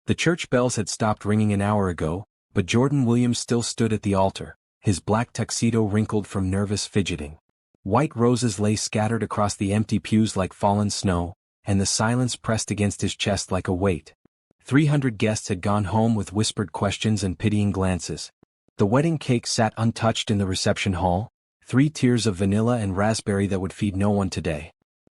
The church bells had stopped ringing an hour ago, but Jordan Williams still stood at the altar, his black tuxedo wrinkled from nervous fidgeting. White roses lay scattered across the empty pews like fallen snow, and the silence pressed against his chest like a weight. 300 guests had gone home with whispered questions and pitying glances. The wedding cake sat untouched in the reception hall, 3 tiers of vanilla and raspberry that would feed no one today.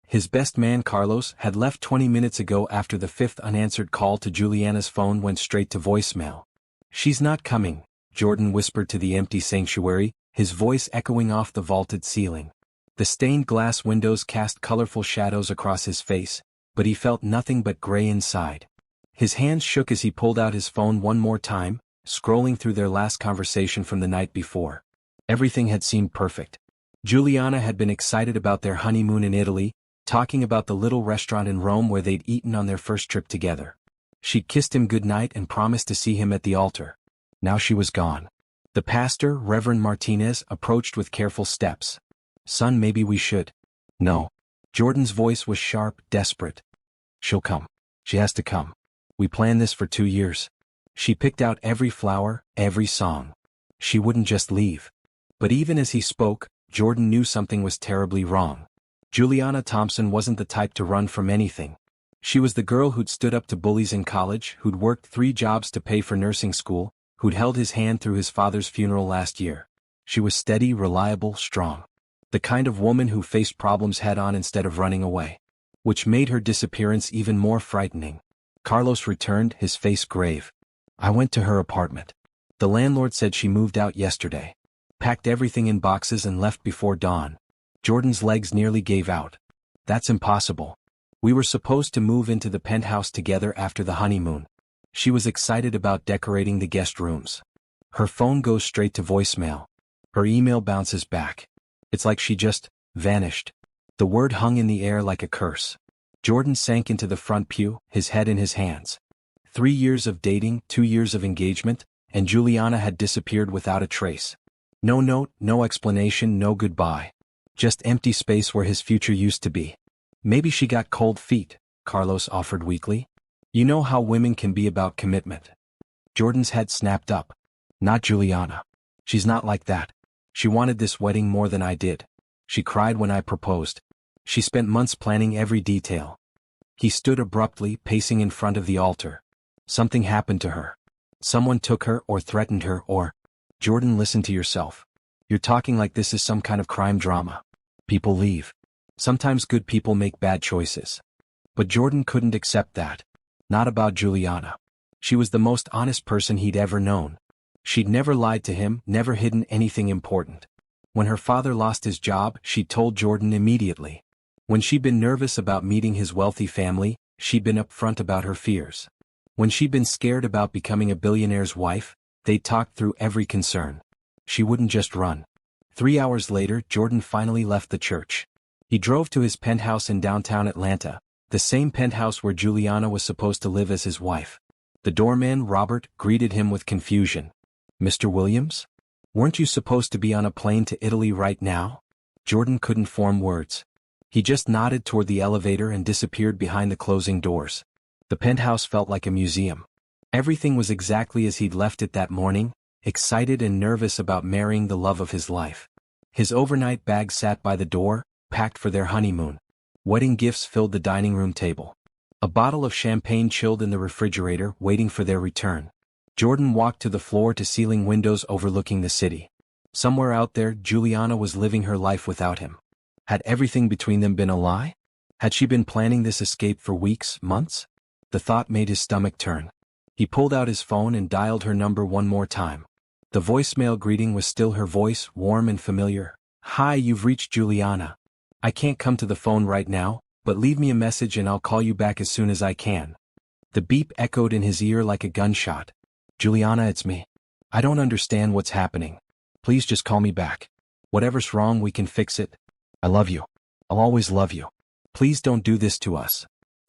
His best man Carlos had left 20 minutes ago after the 5th unanswered call to Juliana's phone went straight to voicemail. "She's not coming," Jordan whispered to the empty sanctuary, his voice echoing off the vaulted ceiling. The stained glass windows cast colorful shadows across his face, but he felt nothing but gray inside. His hands shook as he pulled out his phone one more time, scrolling through their last conversation from the night before. Everything had seemed perfect. Juliana had been excited about their honeymoon in Italy, talking about the little restaurant in Rome where they'd eaten on their first trip together. She'd kissed him goodnight and promised to see him at the altar. Now she was gone. The pastor, Reverend Martinez, approached with careful steps. "Son, maybe we should." "No." Jordan's voice was sharp, desperate. "She'll come. She has to come. We planned this for 2 years. She picked out every flower, every song. She wouldn't just leave." But even as he spoke, Jordan knew something was terribly wrong. Juliana Thompson wasn't the type to run from anything. She was the girl who'd stood up to bullies in college, who'd worked 3 jobs to pay for nursing school, who'd held his hand through his father's funeral last year. She was steady, reliable, strong. The kind of woman who faced problems head-on instead of running away. Which made her disappearance even more frightening. Carlos returned, his face grave. "I went to her apartment. The landlord said she moved out yesterday. Packed everything in boxes and left before dawn." Jordan's legs nearly gave out. "That's impossible. We were supposed to move into the penthouse together after the honeymoon." She was excited about decorating the guest rooms. Her phone goes straight to voicemail. Her email bounces back. It's like she just vanished. The word hung in the air like a curse. Jordan sank into the front pew, his head in his hands. 3 years of dating, 2 years of engagement, and Juliana had disappeared without a trace. No note, no explanation, no goodbye. Just empty space where his future used to be. "Maybe she got cold feet," Carlos offered weakly. "You know how women can be about commitment." Jordan's head snapped up. "Not Juliana. She's not like that. She wanted this wedding more than I did. She cried when I proposed. She spent months planning every detail." He stood abruptly, pacing in front of the altar. "Something happened to her. Someone took her or threatened her or—" "Jordan, listen to yourself. You're talking like this is some kind of crime drama. People leave. Sometimes good people make bad choices." But Jordan couldn't accept that. Not about Juliana. She was the most honest person he'd ever known. She'd never lied to him, never hidden anything important. When her father lost his job, she'd told Jordan immediately. When she'd been nervous about meeting his wealthy family, she'd been upfront about her fears. When she'd been scared about becoming a billionaire's wife, they'd talked through every concern. She wouldn't just run. 3 hours later, Jordan finally left the church. He drove to his penthouse in downtown Atlanta, the same penthouse where Juliana was supposed to live as his wife. The doorman, Robert, greeted him with confusion. "Mr. Williams? Weren't you supposed to be on a plane to Italy right now?" Jordan couldn't form words. He just nodded toward the elevator and disappeared behind the closing doors. The penthouse felt like a museum. Everything was exactly as he'd left it that morning, excited and nervous about marrying the love of his life. His overnight bag sat by the door, packed for their honeymoon. Wedding gifts filled the dining room table. A bottle of champagne chilled in the refrigerator, waiting for their return. Jordan walked to the floor-to-ceiling windows overlooking the city. Somewhere out there, Juliana was living her life without him. Had everything between them been a lie? Had she been planning this escape for weeks, months? The thought made his stomach turn. He pulled out his phone and dialed her number one more time. The voicemail greeting was still her voice, warm and familiar. "Hi, you've reached Juliana. I can't come to the phone right now, but leave me a message and I'll call you back as soon as I can." The beep echoed in his ear like a gunshot. "Juliana, it's me. I don't understand what's happening. Please just call me back. Whatever's wrong, we can fix it. I love you. I'll always love you. Please don't do this to us."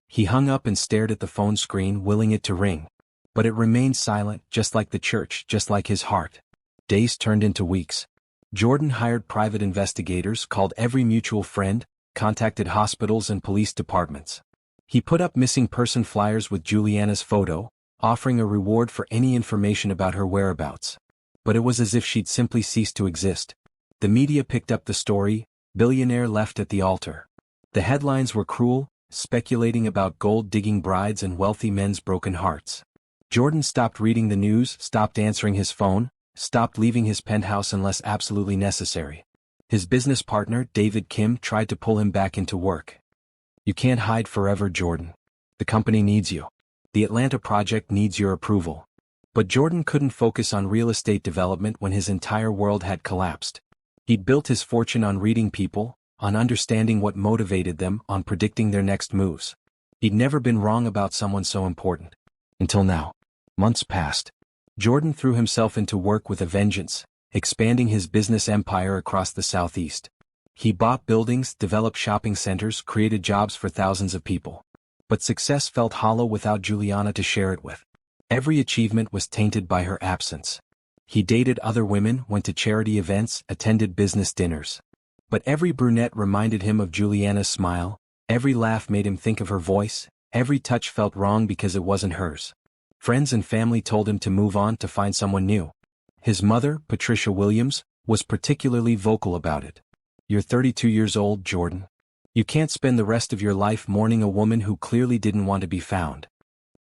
He hung up and stared at the phone screen, willing it to ring. But it remained silent, just like the church, just like his heart. Days turned into weeks. Jordan hired private investigators, called every mutual friend, contacted hospitals and police departments. He put up missing person flyers with Juliana's photo, offering a reward for any information about her whereabouts. But it was as if she'd simply ceased to exist. The media picked up the story, "Billionaire left at the altar." The headlines were cruel, speculating about gold-digging brides and wealthy men's broken hearts. Jordan stopped reading the news, stopped answering his phone, stopped leaving his penthouse unless absolutely necessary. His business partner, David Kim, tried to pull him back into work. "You can't hide forever, Jordan. The company needs you. The Atlanta project needs your approval." But Jordan couldn't focus on real estate development when his entire world had collapsed. He'd built his fortune on reading people, on understanding what motivated them, on predicting their next moves. He'd never been wrong about someone so important. Until now. Months passed. Jordan threw himself into work with a vengeance, expanding his business empire across the Southeast. He bought buildings, developed shopping centers, created jobs for thousands of people. But success felt hollow without Juliana to share it with. Every achievement was tainted by her absence. He dated other women, went to charity events, attended business dinners. But every brunette reminded him of Juliana's smile, every laugh made him think of her voice, every touch felt wrong because it wasn't hers. Friends and family told him to move on, to find someone new. His mother, Patricia Williams, was particularly vocal about it. "You're 32 years old, Jordan. You can't spend the rest of your life mourning a woman who clearly didn't want to be found."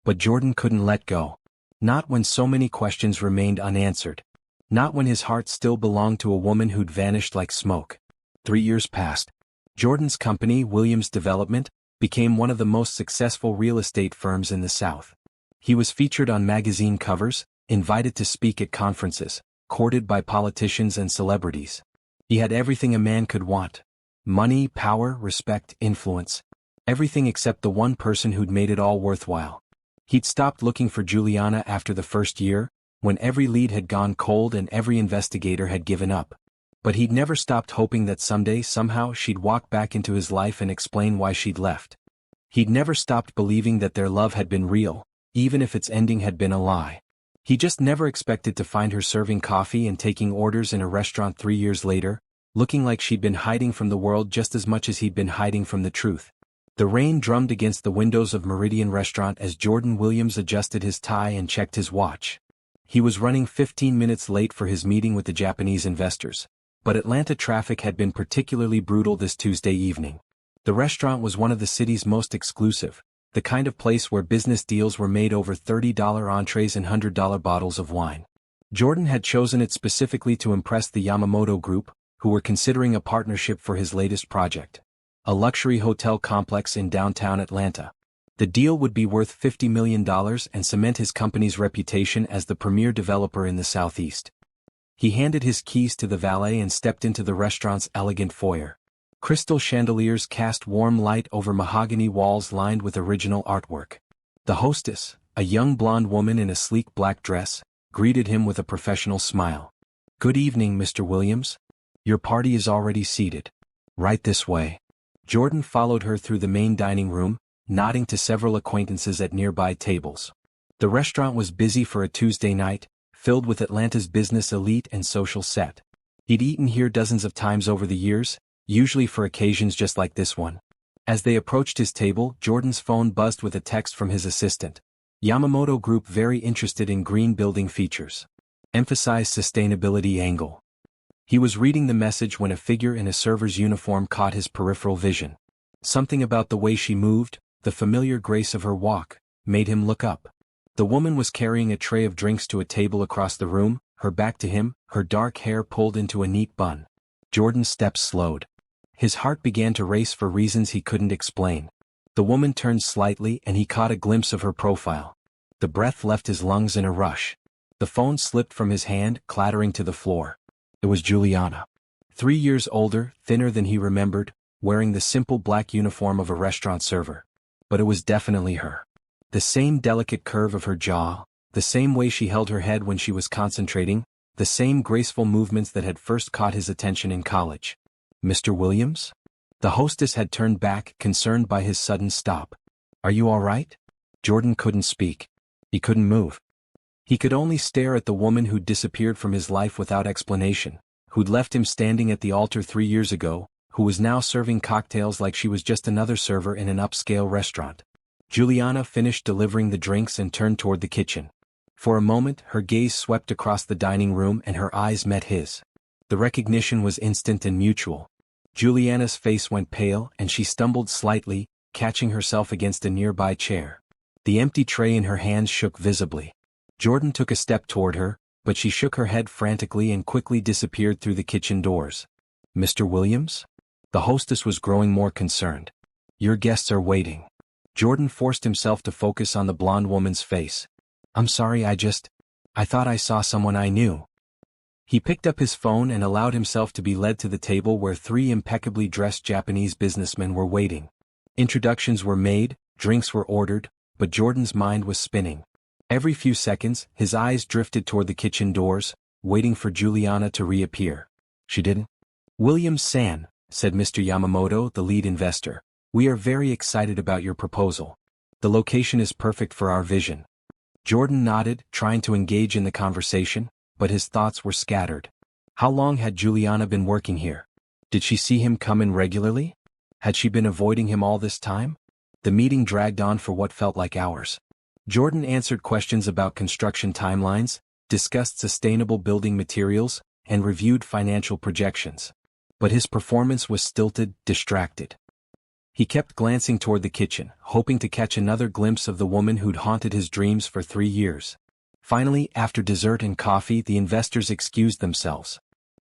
But Jordan couldn't let go. Not when so many questions remained unanswered. Not when his heart still belonged to a woman who'd vanished like smoke. 3 years passed. Jordan's company, Williams Development, became one of the most successful real estate firms in the South. He was featured on magazine covers, invited to speak at conferences, courted by politicians and celebrities. He had everything a man could want. Money, power, respect, influence. Everything except the one person who'd made it all worthwhile. He'd stopped looking for Juliana after the first year, when every lead had gone cold and every investigator had given up. But he'd never stopped hoping that someday, somehow, she'd walk back into his life and explain why she'd left. He'd never stopped believing that their love had been real, even if its ending had been a lie. He just never expected to find her serving coffee and taking orders in a restaurant 3 years later, looking like she'd been hiding from the world just as much as he'd been hiding from the truth. The rain drummed against the windows of Meridian Restaurant as Jordan Williams adjusted his tie and checked his watch. He was running 15 minutes late for his meeting with the Japanese investors, but Atlanta traffic had been particularly brutal this Tuesday evening. The restaurant was one of the city's most exclusive, the kind of place where business deals were made over $30 entrees and $100 bottles of wine. Jordan had chosen it specifically to impress the Yamamoto Group, who were considering a partnership for his latest project, a luxury hotel complex in downtown Atlanta. The deal would be worth $50 million and cement his company's reputation as the premier developer in the Southeast. He handed his keys to the valet and stepped into the restaurant's elegant foyer. Crystal chandeliers cast warm light over mahogany walls lined with original artwork. The hostess, a young blonde woman in a sleek black dress, greeted him with a professional smile. "Good evening, Mr. Williams. Your party is already seated. Right this way." Jordan followed her through the main dining room, nodding to several acquaintances at nearby tables. The restaurant was busy for a Tuesday night, filled with Atlanta's business elite and social set. He'd eaten here dozens of times over the years, usually for occasions just like this one. As they approached his table, Jordan's phone buzzed with a text from his assistant. "Yamamoto Group very interested in green building features. Emphasize sustainability angle." He was reading the message when a figure in a server's uniform caught his peripheral vision. Something about the way she moved, the familiar grace of her walk, made him look up. The woman was carrying a tray of drinks to a table across the room, her back to him, her dark hair pulled into a neat bun. Jordan's steps slowed. His heart began to race for reasons he couldn't explain. The woman turned slightly and he caught a glimpse of her profile. The breath left his lungs in a rush. The phone slipped from his hand, clattering to the floor. It was Juliana. 3 years older, thinner than he remembered, wearing the simple black uniform of a restaurant server. But it was definitely her. The same delicate curve of her jaw, the same way she held her head when she was concentrating, the same graceful movements that had first caught his attention in college. "Mr. Williams?" The hostess had turned back, concerned by his sudden stop. "Are you all right?" Jordan couldn't speak. He couldn't move. He could only stare at the woman who'd disappeared from his life without explanation, who'd left him standing at the altar 3 years ago, who was now serving cocktails like she was just another server in an upscale restaurant. Juliana finished delivering the drinks and turned toward the kitchen. For a moment, her gaze swept across the dining room and her eyes met his. The recognition was instant and mutual. Juliana's face went pale and she stumbled slightly, catching herself against a nearby chair. The empty tray in her hands shook visibly. Jordan took a step toward her, but she shook her head frantically and quickly disappeared through the kitchen doors. "Mr. Williams?" The hostess was growing more concerned. "Your guests are waiting." Jordan forced himself to focus on the blonde woman's face. "I'm sorry, I thought I saw someone I knew." He picked up his phone and allowed himself to be led to the table where three impeccably dressed Japanese businessmen were waiting. Introductions were made, drinks were ordered, but Jordan's mind was spinning. Every few seconds, his eyes drifted toward the kitchen doors, waiting for Juliana to reappear. She didn't. "Williams-san," said Mr. Yamamoto, the lead investor, "we are very excited about your proposal. The location is perfect for our vision." Jordan nodded, trying to engage in the conversation, but his thoughts were scattered. How long had Juliana been working here? Did she see him come in regularly? Had she been avoiding him all this time? The meeting dragged on for what felt like hours. Jordan answered questions about construction timelines, discussed sustainable building materials, and reviewed financial projections. But his performance was stilted, distracted. He kept glancing toward the kitchen, hoping to catch another glimpse of the woman who'd haunted his dreams for 3 years. Finally, after dessert and coffee, the investors excused themselves.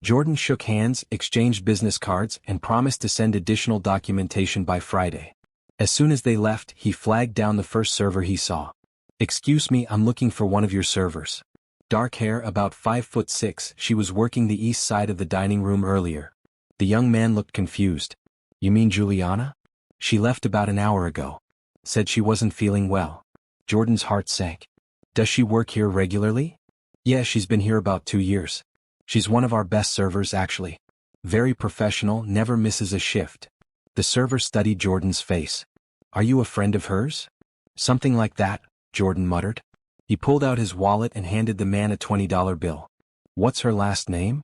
Jordan shook hands, exchanged business cards, and promised to send additional documentation by Friday. As soon as they left, he flagged down the first server he saw. "Excuse me, I'm looking for one of your servers." Dark hair, about 5'6", she was working the east side of the dining room earlier. The young man looked confused. "You mean Juliana? She left about an hour ago. Said she wasn't feeling well." Jordan's heart sank. "Does she work here regularly?" "Yeah, she's been here about 2 years. She's one of our best servers actually. Very professional, never misses a shift." The server studied Jordan's face. "Are you a friend of hers?" "Something like that," Jordan muttered. He pulled out his wallet and handed the man a $20 bill. "What's her last name?"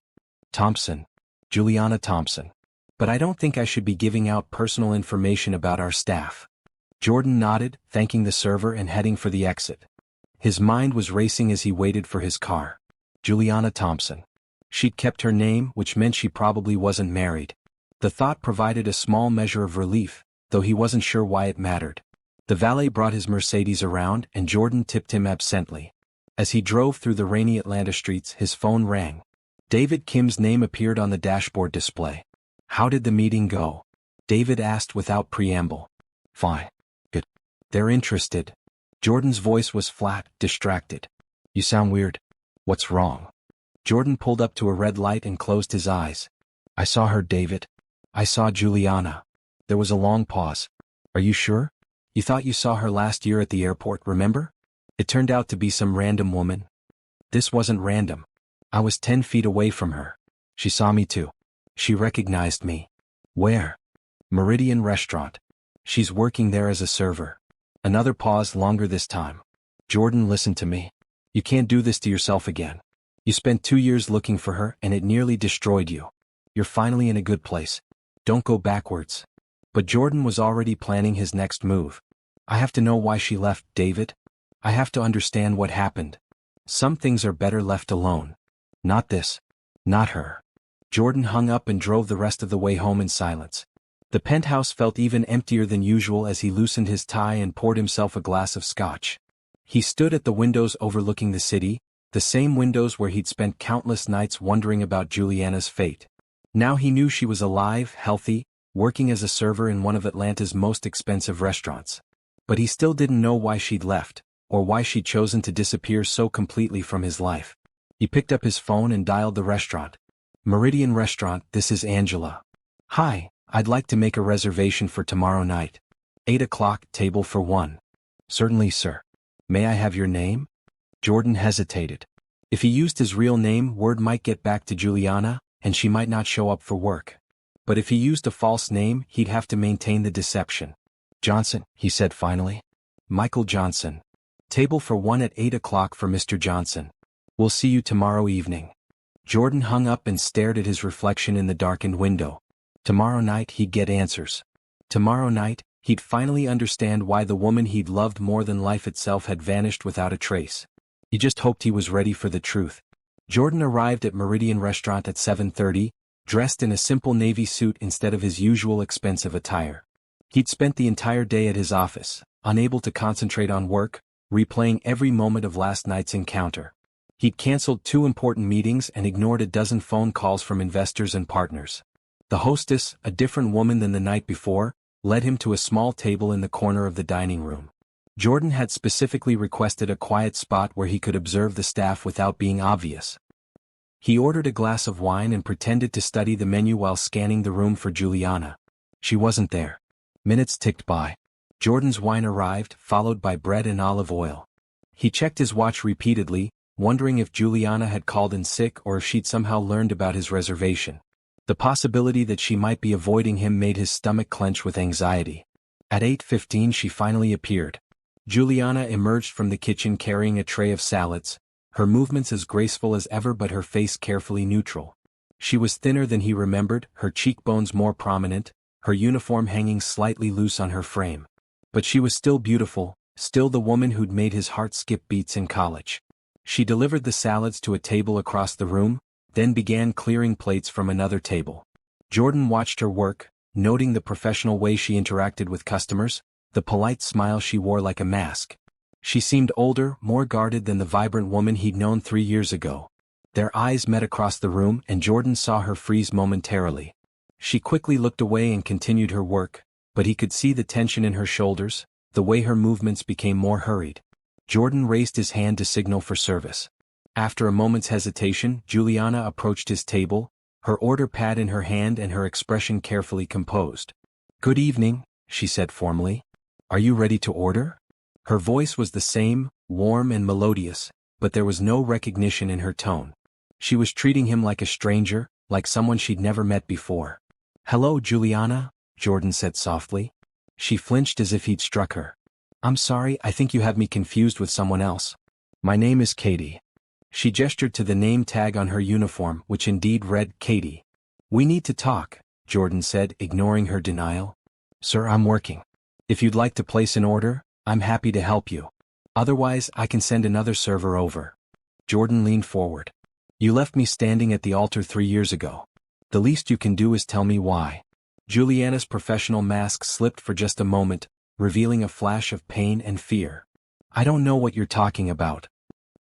"Thompson. Juliana Thompson. But I don't think I should be giving out personal information about our staff." Jordan nodded, thanking the server and heading for the exit. His mind was racing as he waited for his car. Juliana Thompson. She'd kept her name, which meant she probably wasn't married. The thought provided a small measure of relief, though he wasn't sure why it mattered. The valet brought his Mercedes around and Jordan tipped him absently. As he drove through the rainy Atlanta streets, his phone rang. David Kim's name appeared on the dashboard display. "How did the meeting go?" David asked without preamble. "Fine. Good. They're interested." Jordan's voice was flat, distracted. "You sound weird. What's wrong?" Jordan pulled up to a red light and closed his eyes. "I saw her, David. I saw Juliana." There was a long pause. "Are you sure? You thought you saw her last year at the airport, remember? It turned out to be some random woman." "This wasn't random. I was 10 feet away from her. She saw me too. She recognized me." "Where?" "Meridian Restaurant. She's working there as a server." Another pause, longer this time. "Jordan, listen to me. You can't do this to yourself again. You spent 2 years looking for her and it nearly destroyed you. You're finally in a good place. Don't go backwards." But Jordan was already planning his next move. "I have to know why she left, David. I have to understand what happened. Some things are better left alone. Not this. Not her." Jordan hung up and drove the rest of the way home in silence. The penthouse felt even emptier than usual as he loosened his tie and poured himself a glass of scotch. He stood at the windows overlooking the city, the same windows where he'd spent countless nights wondering about Juliana's fate. Now he knew she was alive, healthy, working as a server in one of Atlanta's most expensive restaurants. But he still didn't know why she'd left, or why she'd chosen to disappear so completely from his life. He picked up his phone and dialed the restaurant. "Meridian Restaurant, this is Angela." "Hi, I'd like to make a reservation for tomorrow night. 8 o'clock, table for 1. "Certainly, sir. May I have your name?" Jordan hesitated. If he used his real name, word might get back to Juliana, and she might not show up for work. But if he used a false name, he'd have to maintain the deception. "Johnson," he said finally. "Michael Johnson. Table for 1 at 8 o'clock for Mr. Johnson. We'll see you tomorrow evening." Jordan hung up and stared at his reflection in the darkened window. Tomorrow night he'd get answers. Tomorrow night, He'd finally understand why the woman he'd loved more than life itself had vanished without a trace. He just hoped he was ready for the truth. Jordan arrived at Meridian Restaurant at 7:30, dressed in a simple navy suit instead of his usual expensive attire. He'd spent the entire day at his office, unable to concentrate on work, replaying every moment of last night's encounter. He'd canceled 2 important meetings and ignored a dozen phone calls from investors and partners. The hostess, a different woman than the night before, led him to a small table in the corner of the dining room. Jordan had specifically requested a quiet spot where he could observe the staff without being obvious. He ordered a glass of wine and pretended to study the menu while scanning the room for Juliana. She wasn't there. Minutes ticked by. Jordan's wine arrived, followed by bread and olive oil. He checked his watch repeatedly, wondering if Juliana had called in sick or if she'd somehow learned about his reservation. The possibility that she might be avoiding him made his stomach clench with anxiety. At 8:15 she finally appeared. Juliana emerged from the kitchen carrying a tray of salads, her movements as graceful as ever but her face carefully neutral. She was thinner than he remembered, her cheekbones more prominent, her uniform hanging slightly loose on her frame. But she was still beautiful, still the woman who'd made his heart skip beats in college. She delivered the salads to a table across the room, then began clearing plates from another table. Jordan watched her work, noting the professional way she interacted with customers, the polite smile she wore like a mask. She seemed older, more guarded than the vibrant woman he'd known 3 years ago. Their eyes met across the room and Jordan saw her freeze momentarily. She quickly looked away and continued her work, but he could see the tension in her shoulders, the way her movements became more hurried. Jordan raised his hand to signal for service. After a moment's hesitation, Juliana approached his table, her order pad in her hand and her expression carefully composed. "Good evening," she said formally. "Are you ready to order?" Her voice was the same, warm and melodious, but there was no recognition in her tone. She was treating him like a stranger, like someone she'd never met before. "Hello, Juliana," Jordan said softly. She flinched as if he'd struck her. "I'm sorry, I think you have me confused with someone else. My name is Katie." She gestured to the name tag on her uniform, which indeed read Katie. "We need to talk," Jordan said, ignoring her denial. "Sir, I'm working. If you'd like to place an order, I'm happy to help you. Otherwise, I can send another server over." Jordan leaned forward. "You left me standing at the altar 3 years ago. The least you can do is tell me why." Juliana's professional mask slipped for just a moment, revealing a flash of pain and fear. "I don't know what you're talking about.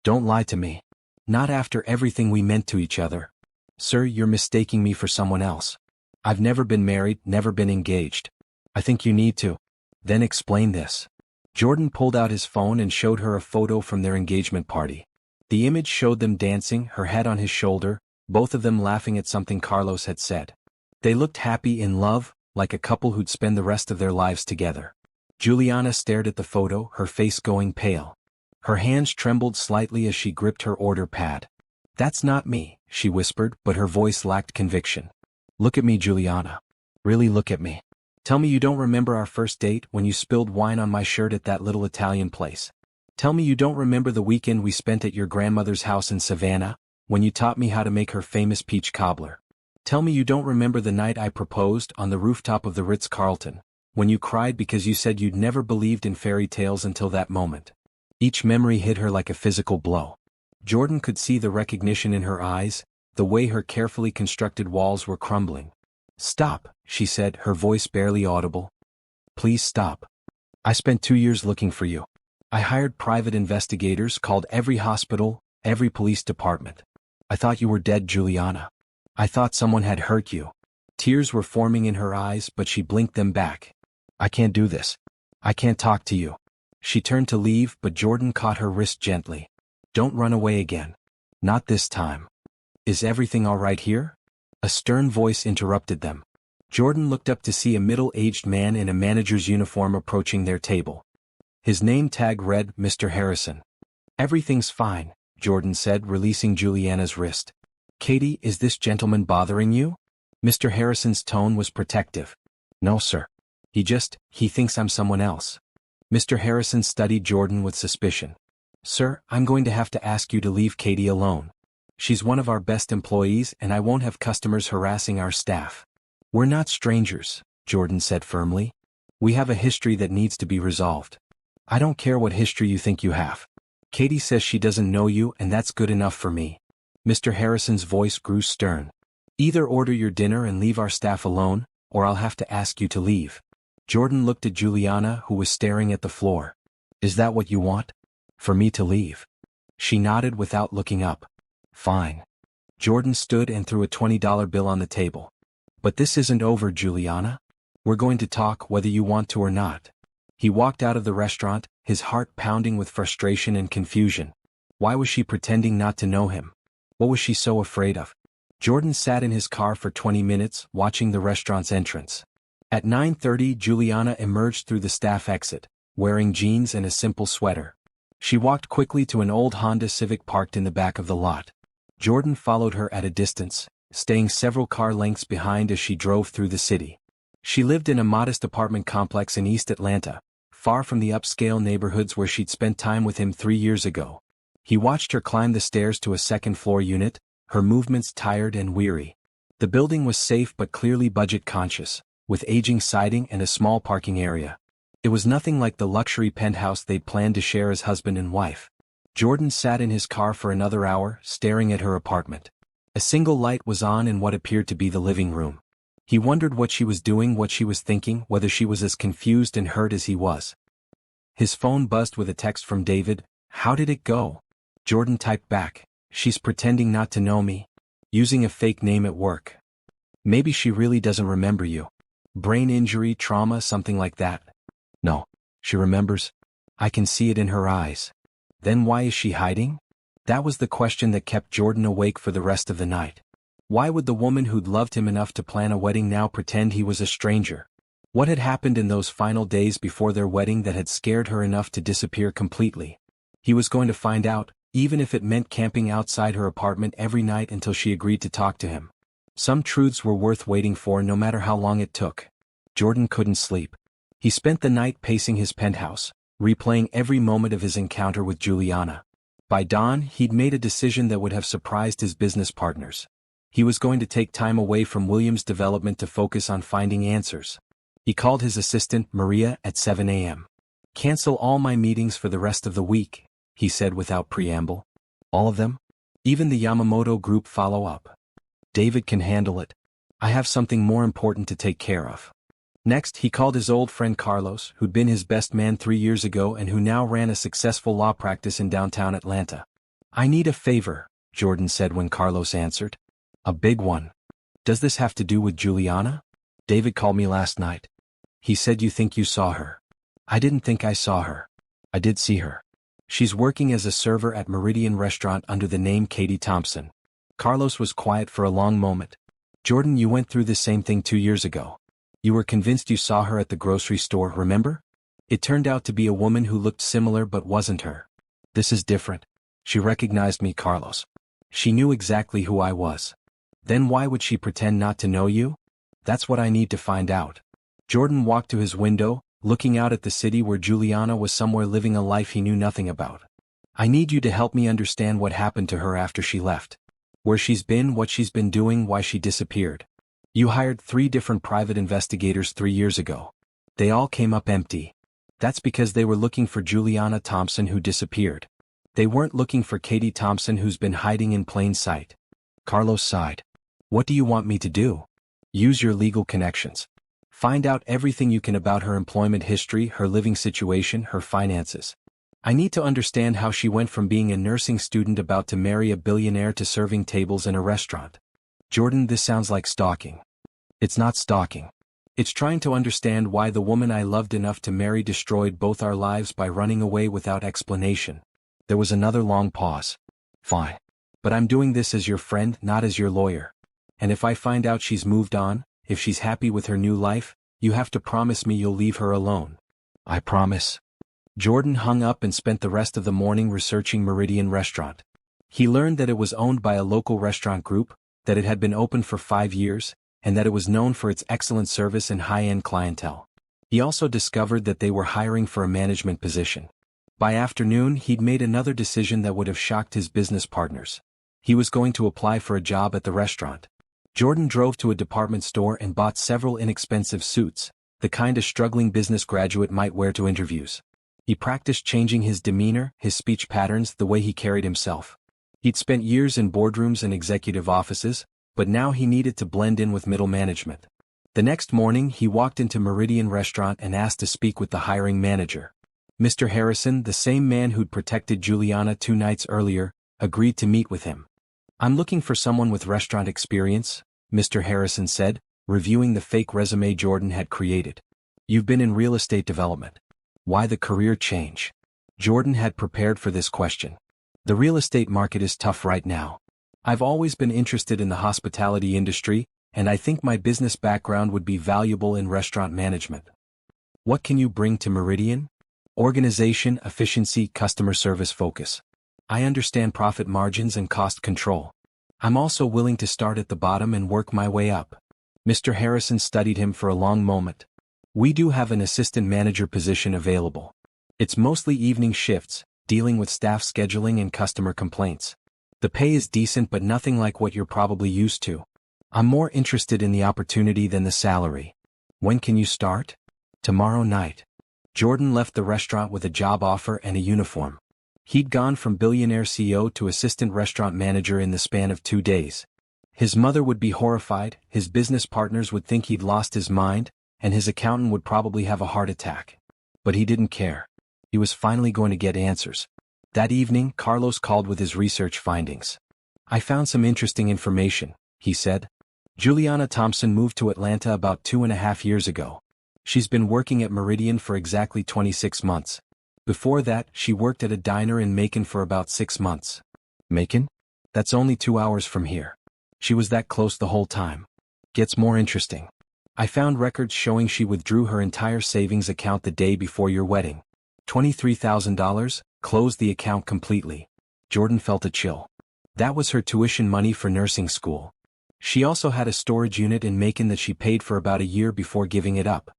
Don't lie to me. Not after everything we meant to each other. Sir, you're mistaking me for someone else. I've never been married, never been engaged. I think you need to. Then explain this." Jordan pulled out his phone and showed her a photo from their engagement party. The image showed them dancing, her head on his shoulder, both of them laughing at something Carlos had said. They looked happy in love, like a couple who'd spend the rest of their lives together. Juliana stared at the photo, her face going pale. Her hands trembled slightly as she gripped her order pad. "That's not me," she whispered, but her voice lacked conviction. "Look at me, Juliana. Really look at me. Tell me you don't remember our first date when you spilled wine on my shirt at that little Italian place. Tell me you don't remember the weekend we spent at your grandmother's house in Savannah, when you taught me how to make her famous peach cobbler. Tell me you don't remember the night I proposed on the rooftop of the Ritz-Carlton, when you cried because you said you'd never believed in fairy tales until that moment." Each memory hit her like a physical blow. Jordan could see the recognition in her eyes, the way her carefully constructed walls were crumbling. "Stop," she said, her voice barely audible. "Please stop. I spent 2 years looking for you. I hired private investigators, called every hospital, every police department. I thought you were dead, Juliana. I thought someone had hurt you." Tears were forming in her eyes, but she blinked them back. "I can't do this. I can't talk to you." She turned to leave, but Jordan caught her wrist gently. "Don't run away again. Not this time. Is everything all right here?" A stern voice interrupted them. Jordan looked up to see a middle-aged man in a manager's uniform approaching their table. His name tag read Mr. Harrison. "Everything's fine," Jordan said, releasing Juliana's wrist. "Katie, is this gentleman bothering you?" Mr. Harrison's tone was protective. "No, sir. He thinks I'm someone else." Mr. Harrison studied Jordan with suspicion. "Sir, I'm going to have to ask you to leave Katie alone. She's one of our best employees and I won't have customers harassing our staff." "We're not strangers," Jordan said firmly. We have a history that needs to be resolved. I don't care what history you think you have. Katie says she doesn't know you, and that's good enough for me. Mr. Harrison's voice grew stern. Either order your dinner and leave our staff alone, or I'll have to ask you to leave. Jordan looked at Juliana, who was staring at the floor. Is that what you want? For me to leave? She nodded without looking up. Fine. Jordan stood and threw a $20 bill on the table. But this isn't over, Juliana. We're going to talk whether you want to or not. He walked out of the restaurant, his heart pounding with frustration and confusion. Why was she pretending not to know him? What was she so afraid of? Jordan sat in his car for 20 minutes, watching the restaurant's entrance. At 9:30, Juliana emerged through the staff exit, wearing jeans and a simple sweater. She walked quickly to an old Honda Civic parked in the back of the lot. Jordan followed her at a distance, staying several car lengths behind as she drove through the city. She lived in a modest apartment complex in East Atlanta, far from the upscale neighborhoods where she'd spent time with him 3 years ago. He watched her climb the stairs to a second-floor unit, her movements tired and weary. The building was safe but clearly budget-conscious, with aging siding and a small parking area. It was nothing like the luxury penthouse they'd planned to share as husband and wife. Jordan sat in his car for another hour, staring at her apartment. A single light was on in what appeared to be the living room. He wondered what she was doing, what she was thinking, whether she was as confused and hurt as he was. His phone buzzed with a text from David. How did it go? Jordan typed back. She's pretending not to know me. Using a fake name at work. Maybe she really doesn't remember you. Brain injury, trauma, something like that. No. She remembers. I can see it in her eyes. Then why is she hiding? That was the question that kept Jordan awake for the rest of the night. Why would the woman who'd loved him enough to plan a wedding now pretend he was a stranger? What had happened in those final days before their wedding that had scared her enough to disappear completely? He was going to find out, even if it meant camping outside her apartment every night until she agreed to talk to him. Some truths were worth waiting for no matter how long it took. Jordan couldn't sleep. He spent the night pacing his penthouse, replaying every moment of his encounter with Juliana. By dawn, he'd made a decision that would have surprised his business partners. He was going to take time away from Williams' development to focus on finding answers. He called his assistant, Maria, at 7 a.m. Cancel all my meetings for the rest of the week, he said without preamble. All of them? Even the Yamamoto group follow-up. David can handle it. I have something more important to take care of. Next, he called his old friend Carlos, who'd been his best man 3 years ago and who now ran a successful law practice in downtown Atlanta. I need a favor, Jordan said when Carlos answered. A big one. Does this have to do with Juliana? David called me last night. He said you think you saw her. I didn't think I saw her. I did see her. She's working as a server at Meridian Restaurant under the name Katie Thompson. Carlos was quiet for a long moment. Jordan, you went through the same thing 2 years ago. You were convinced you saw her at the grocery store, remember? It turned out to be a woman who looked similar but wasn't her. This is different. She recognized me, Carlos. She knew exactly who I was. Then why would she pretend not to know you? That's what I need to find out. Jordan walked to his window, looking out at the city where Juliana was somewhere living a life he knew nothing about. I need you to help me understand what happened to her after she left. Where she's been, what she's been doing, why she disappeared. You hired 3 different private investigators 3 years ago. They all came up empty. That's because they were looking for Juliana Thompson who disappeared. They weren't looking for Katie Thompson who's been hiding in plain sight. Carlos sighed. What do you want me to do? Use your legal connections. Find out everything you can about her employment history, her living situation, her finances. I need to understand how she went from being a nursing student about to marry a billionaire to serving tables in a restaurant. Jordan, this sounds like stalking. It's not stalking. It's trying to understand why the woman I loved enough to marry destroyed both our lives by running away without explanation. There was another long pause. Fine. But I'm doing this as your friend, not as your lawyer. And if I find out she's moved on, if she's happy with her new life, you have to promise me you'll leave her alone. I promise. Jordan hung up and spent the rest of the morning researching Meridian Restaurant. He learned that it was owned by a local restaurant group, that it had been open for 5 years, and that it was known for its excellent service and high-end clientele. He also discovered that they were hiring for a management position. By afternoon, he'd made another decision that would have shocked his business partners. He was going to apply for a job at the restaurant. Jordan drove to a department store and bought several inexpensive suits, the kind a struggling business graduate might wear to interviews. He practiced changing his demeanor, his speech patterns, the way he carried himself. He'd spent years in boardrooms and executive offices, but now he needed to blend in with middle management. The next morning he walked into Meridian Restaurant and asked to speak with the hiring manager. Mr. Harrison, the same man who'd protected Juliana 2 nights earlier, agreed to meet with him. "I'm looking for someone with restaurant experience," Mr. Harrison said, reviewing the fake resume Jordan had created. "You've been in real estate development. Why the career change?" Jordan had prepared for this question. "The real estate market is tough right now. I've always been interested in the hospitality industry, and I think my business background would be valuable in restaurant management." "What can you bring to Meridian?" "Organization, efficiency, customer service focus. I understand profit margins and cost control. I'm also willing to start at the bottom and work my way up." Mr. Harrison studied him for a long moment. "We do have an assistant manager position available. It's mostly evening shifts, dealing with staff scheduling and customer complaints. The pay is decent but nothing like what you're probably used to. I'm more interested in the opportunity than the salary." "When can you start?" "Tomorrow night." Jordan left the restaurant with a job offer and a uniform. He'd gone from Billionaire CEO to assistant restaurant manager in the span of 2 days. His mother would be horrified, his business partners would think he'd lost his mind, and his accountant would probably have a heart attack. But he didn't care. He was finally going to get answers. That evening, Carlos called with his research findings. "I found some interesting information," he said. "Juliana Thompson moved to Atlanta about 2.5 years ago. She's been working at Meridian for exactly 26 months. Before that, she worked at a diner in Macon for about 6 months. Macon? That's only 2 hours from here. She was that close the whole time. Gets more interesting. I found records showing she withdrew her entire savings account the day before your wedding. $23,000, closed the account completely." Jordan felt a chill. That was her tuition money for nursing school. She also had a storage unit in Macon that she paid for about a year before giving it up.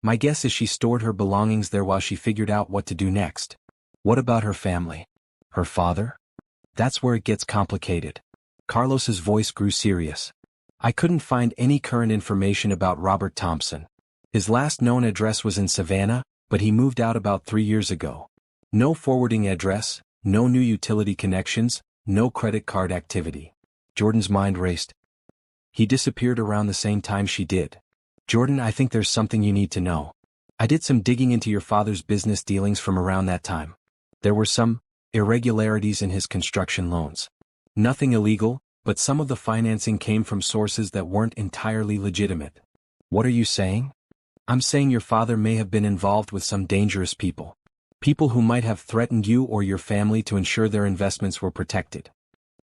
My guess is she stored her belongings there while she figured out what to do next. What about her family? Her father? That's where it gets complicated. Carlos's voice grew serious. I couldn't find any current information about Robert Thompson. His last known address was in Savannah, but he moved out about 3 years ago. No forwarding address, no new utility connections, no credit card activity. Jordan's mind raced. He disappeared around the same time she did. Jordan, I think there's something you need to know. I did some digging into your father's business dealings from around that time. There were some irregularities in his construction loans. Nothing illegal, but some of the financing came from sources that weren't entirely legitimate. What are you saying? I'm saying your father may have been involved with some dangerous people. People who might have threatened you or your family to ensure their investments were protected.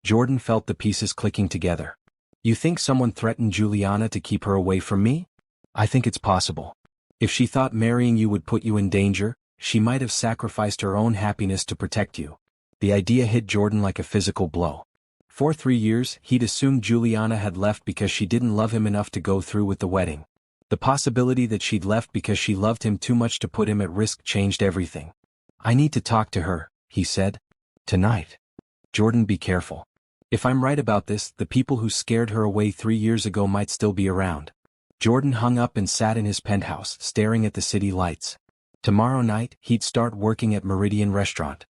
Jordan felt the pieces clicking together. You think someone threatened Juliana to keep her away from me? I think it's possible. If she thought marrying you would put you in danger, she might have sacrificed her own happiness to protect you. The idea hit Jordan like a physical blow. For 3 years, he'd assumed Juliana had left because she didn't love him enough to go through with the wedding. The possibility that she'd left because she loved him too much to put him at risk changed everything. I need to talk to her, he said. Tonight. Jordan, be careful. If I'm right about this, the people who scared her away 3 years ago might still be around. Jordan hung up and sat in his penthouse, staring at the city lights. Tomorrow night, he'd start working at Meridian Restaurant.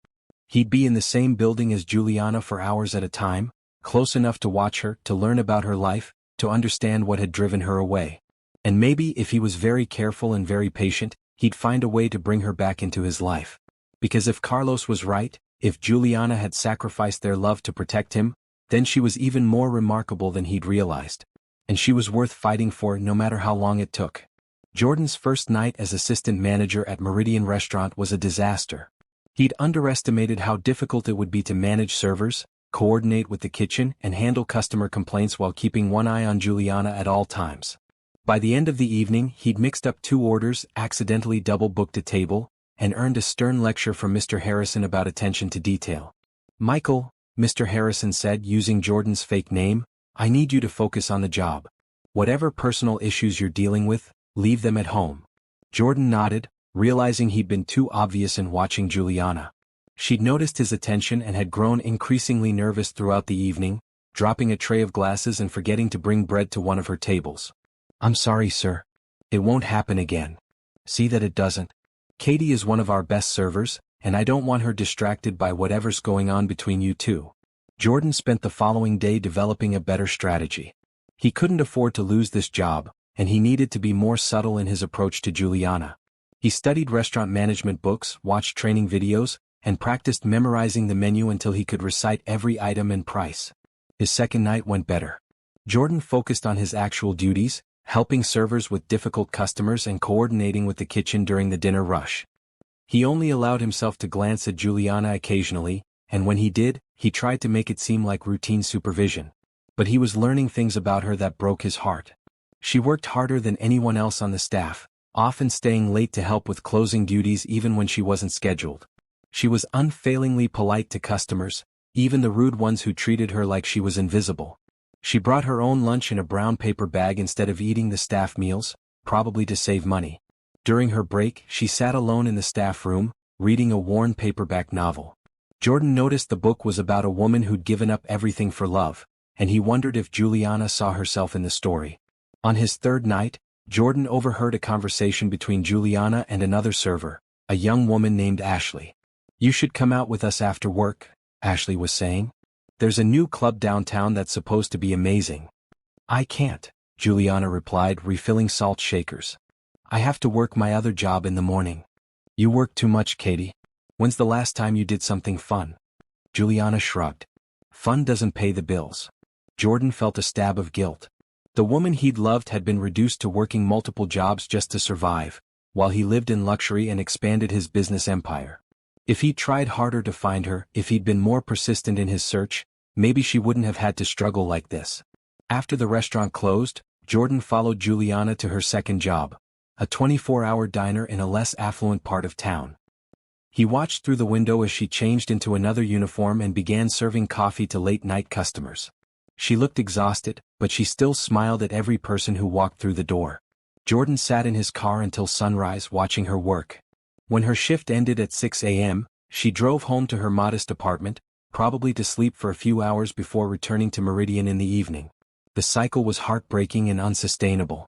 He'd be in the same building as Juliana for hours at a time, close enough to watch her, to learn about her life, to understand what had driven her away. And maybe if he was very careful and very patient, he'd find a way to bring her back into his life. Because if Carlos was right, if Juliana had sacrificed their love to protect him, then she was even more remarkable than he'd realized. And she was worth fighting for no matter how long it took. Jordan's first night as assistant manager at Meridian Restaurant was a disaster. He'd underestimated how difficult it would be to manage servers, coordinate with the kitchen, and handle customer complaints while keeping one eye on Juliana at all times. By the end of the evening, he'd mixed up 2 orders, accidentally double-booked a table, and earned a stern lecture from Mr. Harrison about attention to detail. Michael, Mr. Harrison said using Jordan's fake name, I need you to focus on the job. Whatever personal issues you're dealing with, leave them at home. Jordan nodded, realizing he'd been too obvious in watching Juliana. She'd noticed his attention and had grown increasingly nervous throughout the evening, dropping a tray of glasses and forgetting to bring bread to one of her tables. I'm sorry, sir. It won't happen again. See that it doesn't. Katie is one of our best servers, and I don't want her distracted by whatever's going on between you two. Jordan spent the following day developing a better strategy. He couldn't afford to lose this job, and he needed to be more subtle in his approach to Juliana. He studied restaurant management books, watched training videos, and practiced memorizing the menu until he could recite every item and price. His second night went better. Jordan focused on his actual duties, helping servers with difficult customers and coordinating with the kitchen during the dinner rush. He only allowed himself to glance at Juliana occasionally, and when he did, he tried to make it seem like routine supervision. But he was learning things about her that broke his heart. She worked harder than anyone else on the staff, often staying late to help with closing duties even when she wasn't scheduled. She was unfailingly polite to customers, even the rude ones who treated her like she was invisible. She brought her own lunch in a brown paper bag instead of eating the staff meals, probably to save money. During her break, she sat alone in the staff room, reading a worn paperback novel. Jordan noticed the book was about a woman who'd given up everything for love, and he wondered if Juliana saw herself in the story. On his third night, Jordan overheard a conversation between Juliana and another server, a young woman named Ashley. "You should come out with us after work," Ashley was saying. "There's a new club downtown that's supposed to be amazing." "I can't," Juliana replied, refilling salt shakers. "I have to work my other job in the morning." "You work too much, Katie. When's the last time you did something fun?" Juliana shrugged. "Fun doesn't pay the bills." Jordan felt a stab of guilt. The woman he'd loved had been reduced to working multiple jobs just to survive, while he lived in luxury and expanded his business empire. If he'd tried harder to find her, if he'd been more persistent in his search, maybe she wouldn't have had to struggle like this. After the restaurant closed, Jordan followed Juliana to her second job, a 24-hour diner in a less affluent part of town. He watched through the window as she changed into another uniform and began serving coffee to late-night customers. She looked exhausted, but she still smiled at every person who walked through the door. Jordan sat in his car until sunrise watching her work. When her shift ended at 6 a.m., she drove home to her modest apartment, probably to sleep for a few hours before returning to Meridian in the evening. The cycle was heartbreaking and unsustainable.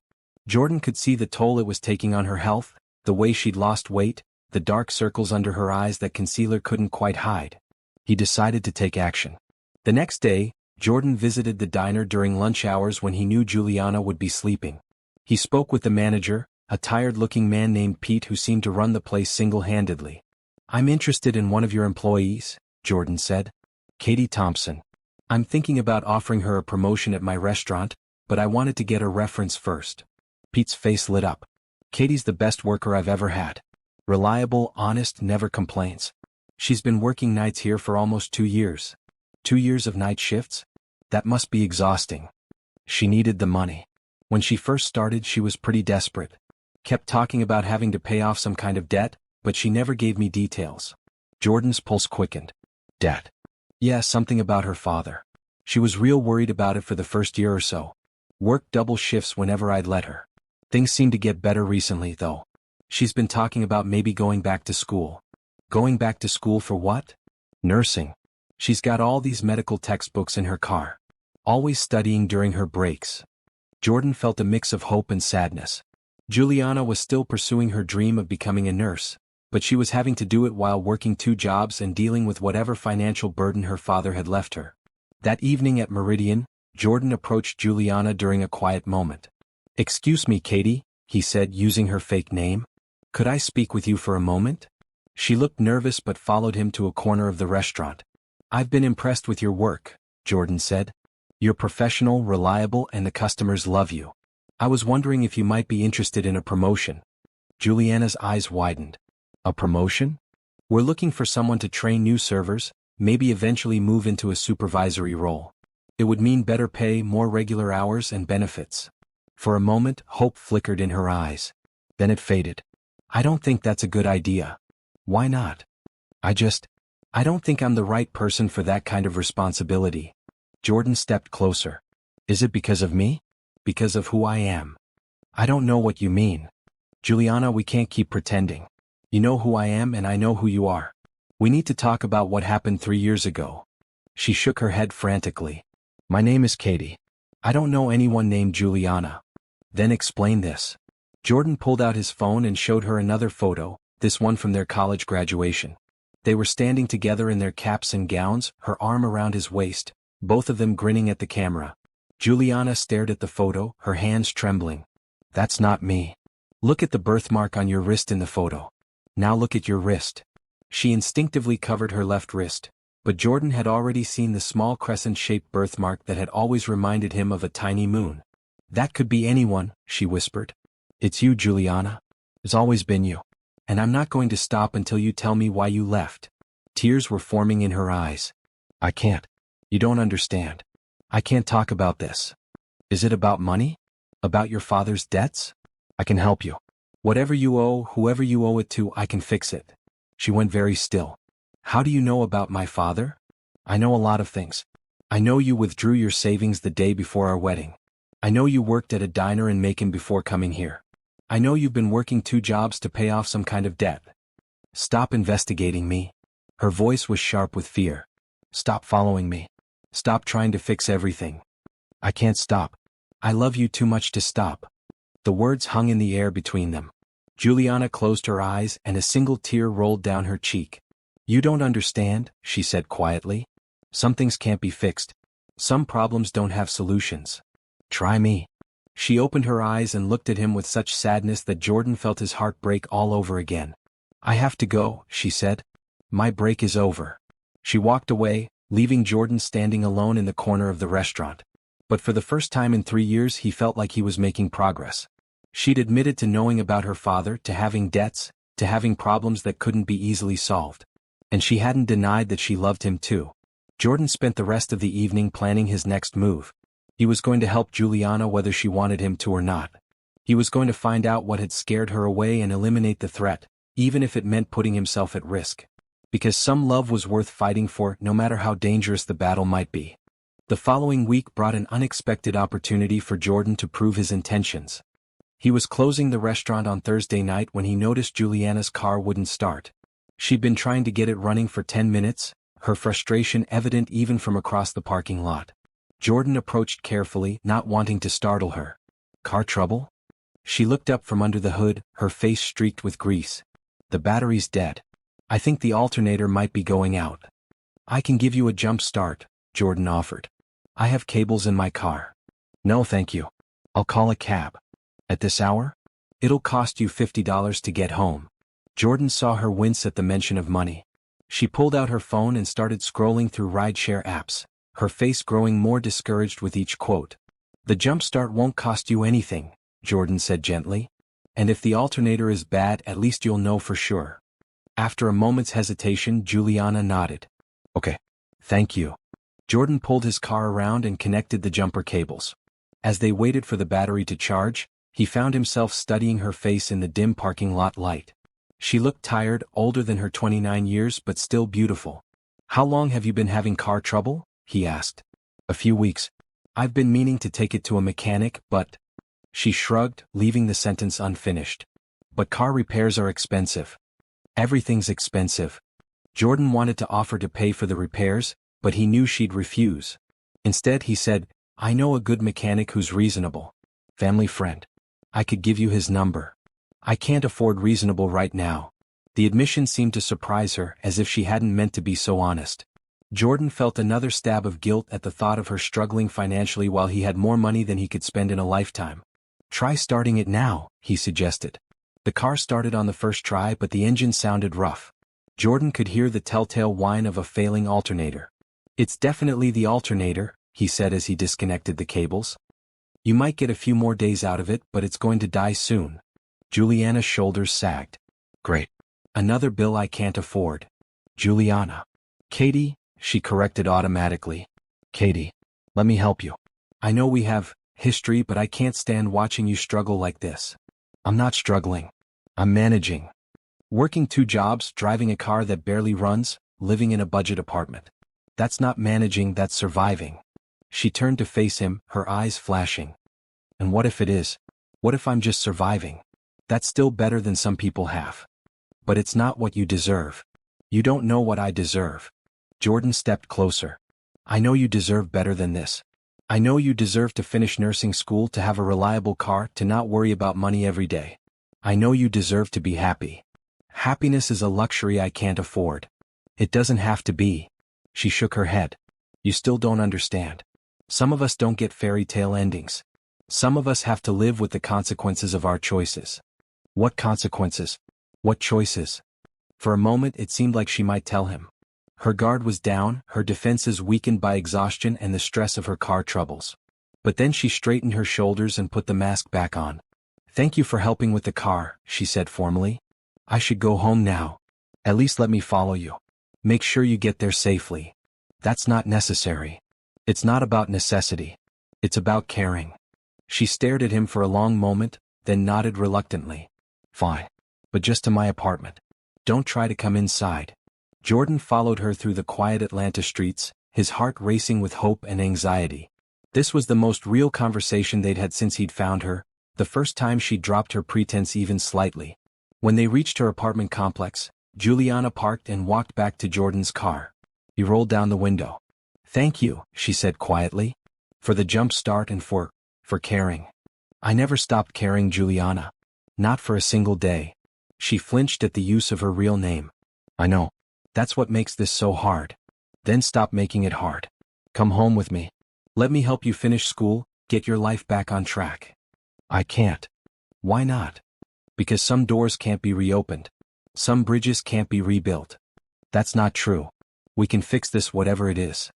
Jordan could see the toll it was taking on her health, the way she'd lost weight, the dark circles under her eyes that concealer couldn't quite hide. He decided to take action. The next day, Jordan visited the diner during lunch hours when he knew Juliana would be sleeping. He spoke with the manager, a tired-looking man named Pete who seemed to run the place single-handedly. "I'm interested in one of your employees," Jordan said. "Katie Thompson. I'm thinking about offering her a promotion at my restaurant, but I wanted to get a reference first." Pete's face lit up. "Katie's the best worker I've ever had. Reliable, honest, never complains. She's been working nights here for almost 2 years. 2 years of night shifts? That must be exhausting." She needed the money. When she first started, she was pretty desperate. Kept talking about having to pay off some kind of debt, but she never gave me details. Jordan's pulse quickened. "Debt?" "Yeah, something about her father. She was real worried about it for the first year or so. Worked double shifts whenever I'd let her. Things seem to get better recently, though. She's been talking about maybe going back to school." "Going back to school for what?" "Nursing. She's got all these medical textbooks in her car. Always studying during her breaks." Jordan felt a mix of hope and sadness. Juliana was still pursuing her dream of becoming a nurse, but she was having to do it while working 2 jobs and dealing with whatever financial burden her father had left her. That evening at Meridian, Jordan approached Juliana during a quiet moment. "Excuse me, Katie," he said using her fake name. "Could I speak with you for a moment?" She looked nervous but followed him to a corner of the restaurant. "I've been impressed with your work," Jordan said. "You're professional, reliable, and the customers love you. I was wondering if you might be interested in a promotion." Juliana's eyes widened. "A promotion? We're looking for someone to train new servers, maybe eventually move into a supervisory role. It would mean better pay, more regular hours, and benefits." For a moment, hope flickered in her eyes. Then it faded. "I don't think that's a good idea." "Why not?" I don't think I'm the right person for that kind of responsibility." Jordan stepped closer. "Is it because of me? Because of who I am?" "I don't know what you mean." "Juliana, we can't keep pretending. You know who I am and I know who you are. We need to talk about what happened 3 years ago." She shook her head frantically. "My name is Katie. I don't know anyone named Juliana." "Then explain this." Jordan pulled out his phone and showed her another photo, this one from their college graduation. They were standing together in their caps and gowns, her arm around his waist, both of them grinning at the camera. Juliana stared at the photo, her hands trembling. That's not me. Look at the birthmark on your wrist in the photo. Now look at your wrist. She instinctively covered her left wrist, but Jordan had already seen the small crescent-shaped birthmark that had always reminded him of a tiny moon. That could be anyone, she whispered. It's you, Juliana. It's always been you. And I'm not going to stop until you tell me why you left. Tears were forming in her eyes. I can't. You don't understand. I can't talk about this. Is it about money? About your father's debts? I can help you. Whatever you owe, whoever you owe it to, I can fix it. She went very still. How do you know about my father? I know a lot of things. I know you withdrew your savings the day before our wedding. I know you worked at a diner in Macon before coming here. I know you've been working 2 jobs to pay off some kind of debt. Stop investigating me. Her voice was sharp with fear. Stop following me. Stop trying to fix everything. I can't stop. I love you too much to stop. The words hung in the air between them. Juliana closed her eyes and a single tear rolled down her cheek. You don't understand, she said quietly. Some things can't be fixed. Some problems don't have solutions. Try me. She opened her eyes and looked at him with such sadness that Jordan felt his heart break all over again. I have to go, she said. My break is over. She walked away, leaving Jordan standing alone in the corner of the restaurant. But for the first time in 3 years he felt like he was making progress. She'd admitted to knowing about her father, to having debts, to having problems that couldn't be easily solved. And she hadn't denied that she loved him too. Jordan spent the rest of the evening planning his next move. He was going to help Juliana whether she wanted him to or not. He was going to find out what had scared her away and eliminate the threat, even if it meant putting himself at risk. Because some love was worth fighting for, no matter how dangerous the battle might be. The following week brought an unexpected opportunity for Jordan to prove his intentions. He was closing the restaurant on Thursday night when he noticed Juliana's car wouldn't start. She'd been trying to get it running for 10 minutes, her frustration evident even from across the parking lot. Jordan approached carefully, not wanting to startle her. Car trouble? She looked up from under the hood, her face streaked with grease. The battery's dead. I think the alternator might be going out. I can give you a jump start, Jordan offered. I have cables in my car. No thank you. I'll call a cab. At this hour? It'll cost you $50 to get home. Jordan saw her wince at the mention of money. She pulled out her phone and started scrolling through rideshare apps, her face growing more discouraged with each quote. The jumpstart won't cost you anything, Jordan said gently. And if the alternator is bad, at least you'll know for sure. After a moment's hesitation, Juliana nodded. Okay. Thank you. Jordan pulled his car around and connected the jumper cables. As they waited for the battery to charge, he found himself studying her face in the dim parking lot light. She looked tired, older than her 29 years but still beautiful. How long have you been having car trouble? He asked. A few weeks. I've been meaning to take it to a mechanic, but... She shrugged, leaving the sentence unfinished. But car repairs are expensive. Everything's expensive. Jordan wanted to offer to pay for the repairs, but he knew she'd refuse. Instead he said, I know a good mechanic who's reasonable. Family friend. I could give you his number. I can't afford reasonable right now. The admission seemed to surprise her, as if she hadn't meant to be so honest. Jordan felt another stab of guilt at the thought of her struggling financially while he had more money than he could spend in a lifetime. Try starting it now, he suggested. The car started on the first try, but the engine sounded rough. Jordan could hear the telltale whine of a failing alternator. It's definitely the alternator, he said as he disconnected the cables. You might get a few more days out of it, but it's going to die soon. Juliana's shoulders sagged. Great. Another bill I can't afford. Juliana. Katie, she corrected automatically. Katie. Let me help you. I know we have history, but I can't stand watching you struggle like this. I'm not struggling. I'm managing. Working 2 jobs, driving a car that barely runs, living in a budget apartment. That's not managing, that's surviving. She turned to face him, her eyes flashing. And what if it is? What if I'm just surviving? That's still better than some people have. But it's not what you deserve. You don't know what I deserve. Jordan stepped closer. I know you deserve better than this. I know you deserve to finish nursing school, to have a reliable car, to not worry about money every day. I know you deserve to be happy. Happiness is a luxury I can't afford. It doesn't have to be." She shook her head. "You still don't understand. Some of us don't get fairy tale endings. Some of us have to live with the consequences of our choices." "What consequences? What choices?" For a moment it seemed like she might tell him. Her guard was down, her defenses weakened by exhaustion and the stress of her car troubles. But then she straightened her shoulders and put the mask back on. "Thank you for helping with the car," she said formally. "I should go home now. At least let me follow you. Make sure you get there safely." "That's not necessary. It's not about necessity. It's about caring." She stared at him for a long moment, then nodded reluctantly. "Fine. But just to my apartment. Don't try to come inside." Jordan followed her through the quiet Atlanta streets, his heart racing with hope and anxiety. This was the most real conversation they'd had since he'd found her, the first time she'd dropped her pretense even slightly. When they reached her apartment complex, Juliana parked and walked back to Jordan's car. He rolled down the window. "Thank you," she said quietly. "For the jump start and for caring." "I never stopped caring, Juliana. Not for a single day." She flinched at the use of her real name. "I know. That's what makes this so hard." "Then stop making it hard. Come home with me. Let me help you finish school, get your life back on track." "I can't." "Why not?" "Because some doors can't be reopened. Some bridges can't be rebuilt." "That's not true. We can fix this, whatever it is."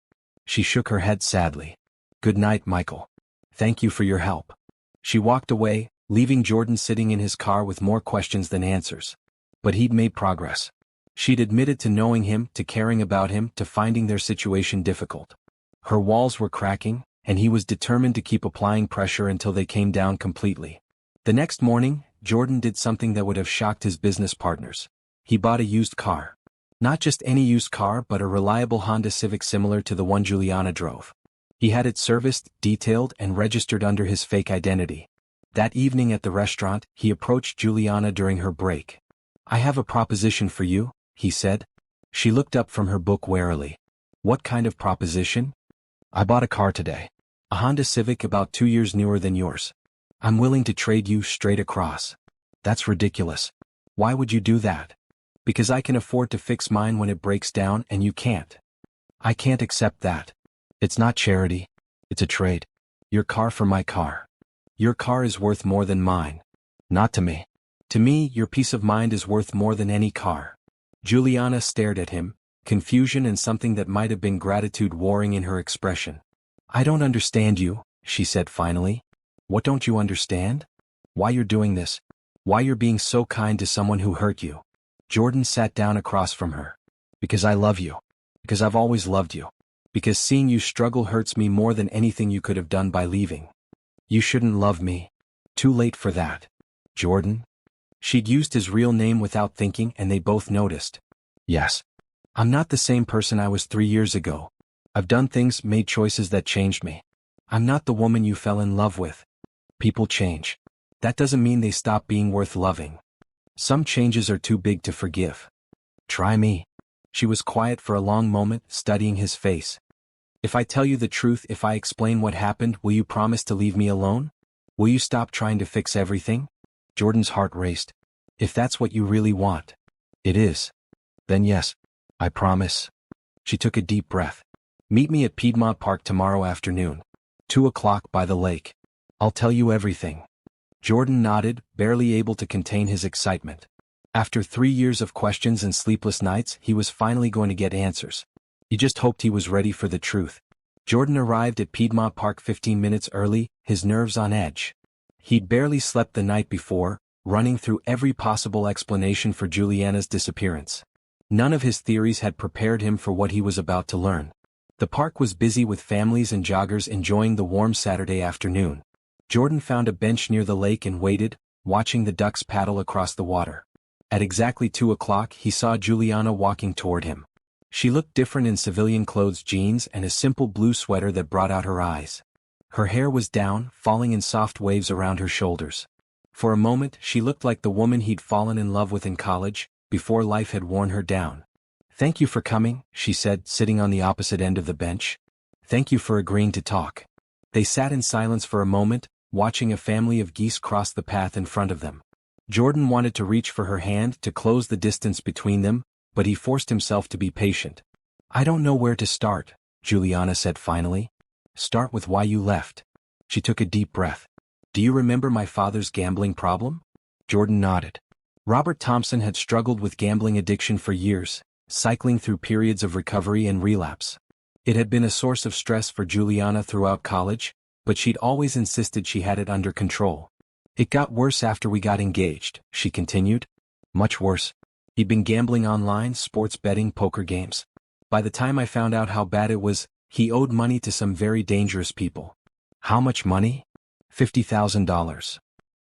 She shook her head sadly. "Good night, Michael. Thank you for your help." She walked away, leaving Jordan sitting in his car with more questions than answers. But he'd made progress. She'd admitted to knowing him, to caring about him, to finding their situation difficult. Her walls were cracking, and he was determined to keep applying pressure until they came down completely. The next morning, Jordan did something that would have shocked his business partners. He bought a used car. Not just any used car, but a reliable Honda Civic similar to the one Juliana drove. He had it serviced, detailed, and registered under his fake identity. That evening at the restaurant, he approached Juliana during her break. "I have a proposition for you," he said. She looked up from her book warily. "What kind of proposition?" "I bought a car today. A Honda Civic about 2 years newer than yours. I'm willing to trade you straight across." "That's ridiculous. Why would you do that?" "Because I can afford to fix mine when it breaks down and you can't." "I can't accept that. It's not charity. It's a trade. Your car for my car. Your car is worth more than mine." "Not to me. To me, your peace of mind is worth more than any car." Juliana stared at him, confusion and something that might have been gratitude warring in her expression. "I don't understand you," she said finally. "What don't you understand?" "Why you're doing this. Why you're being so kind to someone who hurt you." Jordan sat down across from her. "Because I love you. Because I've always loved you. Because seeing you struggle hurts me more than anything you could have done by leaving." "You shouldn't love me. Too late for that." "Jordan?" She'd used his real name without thinking, and they both noticed. "Yes. I'm not the same person I was 3 years ago. I've done things, made choices that changed me. I'm not the woman you fell in love with." "People change. That doesn't mean they stop being worth loving. Some changes are too big to forgive." "Try me." She was quiet for a long moment, studying his face. "If I tell you the truth, if I explain what happened, will you promise to leave me alone? Will you stop trying to fix everything?" Jordan's heart raced. "If that's what you really want." "It is." "Then yes, I promise." She took a deep breath. "Meet me at Piedmont Park tomorrow afternoon. 2 o'clock by the lake. I'll tell you everything." Jordan nodded, barely able to contain his excitement. After 3 years of questions and sleepless nights, he was finally going to get answers. He just hoped he was ready for the truth. Jordan arrived at Piedmont Park 15 minutes early, his nerves on edge. He'd barely slept the night before, running through every possible explanation for Juliana's disappearance. None of his theories had prepared him for what he was about to learn. The park was busy with families and joggers enjoying the warm Saturday afternoon. Jordan found a bench near the lake and waited, watching the ducks paddle across the water. At exactly 2 o'clock, he saw Juliana walking toward him. She looked different in civilian clothes, jeans, and a simple blue sweater that brought out her eyes. Her hair was down, falling in soft waves around her shoulders. For a moment, she looked like the woman he'd fallen in love with in college, before life had worn her down. "Thank you for coming," she said, sitting on the opposite end of the bench. "Thank you for agreeing to talk." They sat in silence for a moment, watching a family of geese cross the path in front of them. Jordan wanted to reach for her hand to close the distance between them, but he forced himself to be patient. "I don't know where to start," Juliana said finally. "Start with why you left." She took a deep breath. "Do you remember my father's gambling problem?" Jordan nodded. Robert Thompson had struggled with gambling addiction for years, cycling through periods of recovery and relapse. It had been a source of stress for Juliana throughout college, but she'd always insisted she had it under control. "It got worse after we got engaged," she continued. "Much worse. He'd been gambling online, sports betting, poker games. By the time I found out how bad it was, he owed money to some very dangerous people." "How much money?" $50,000.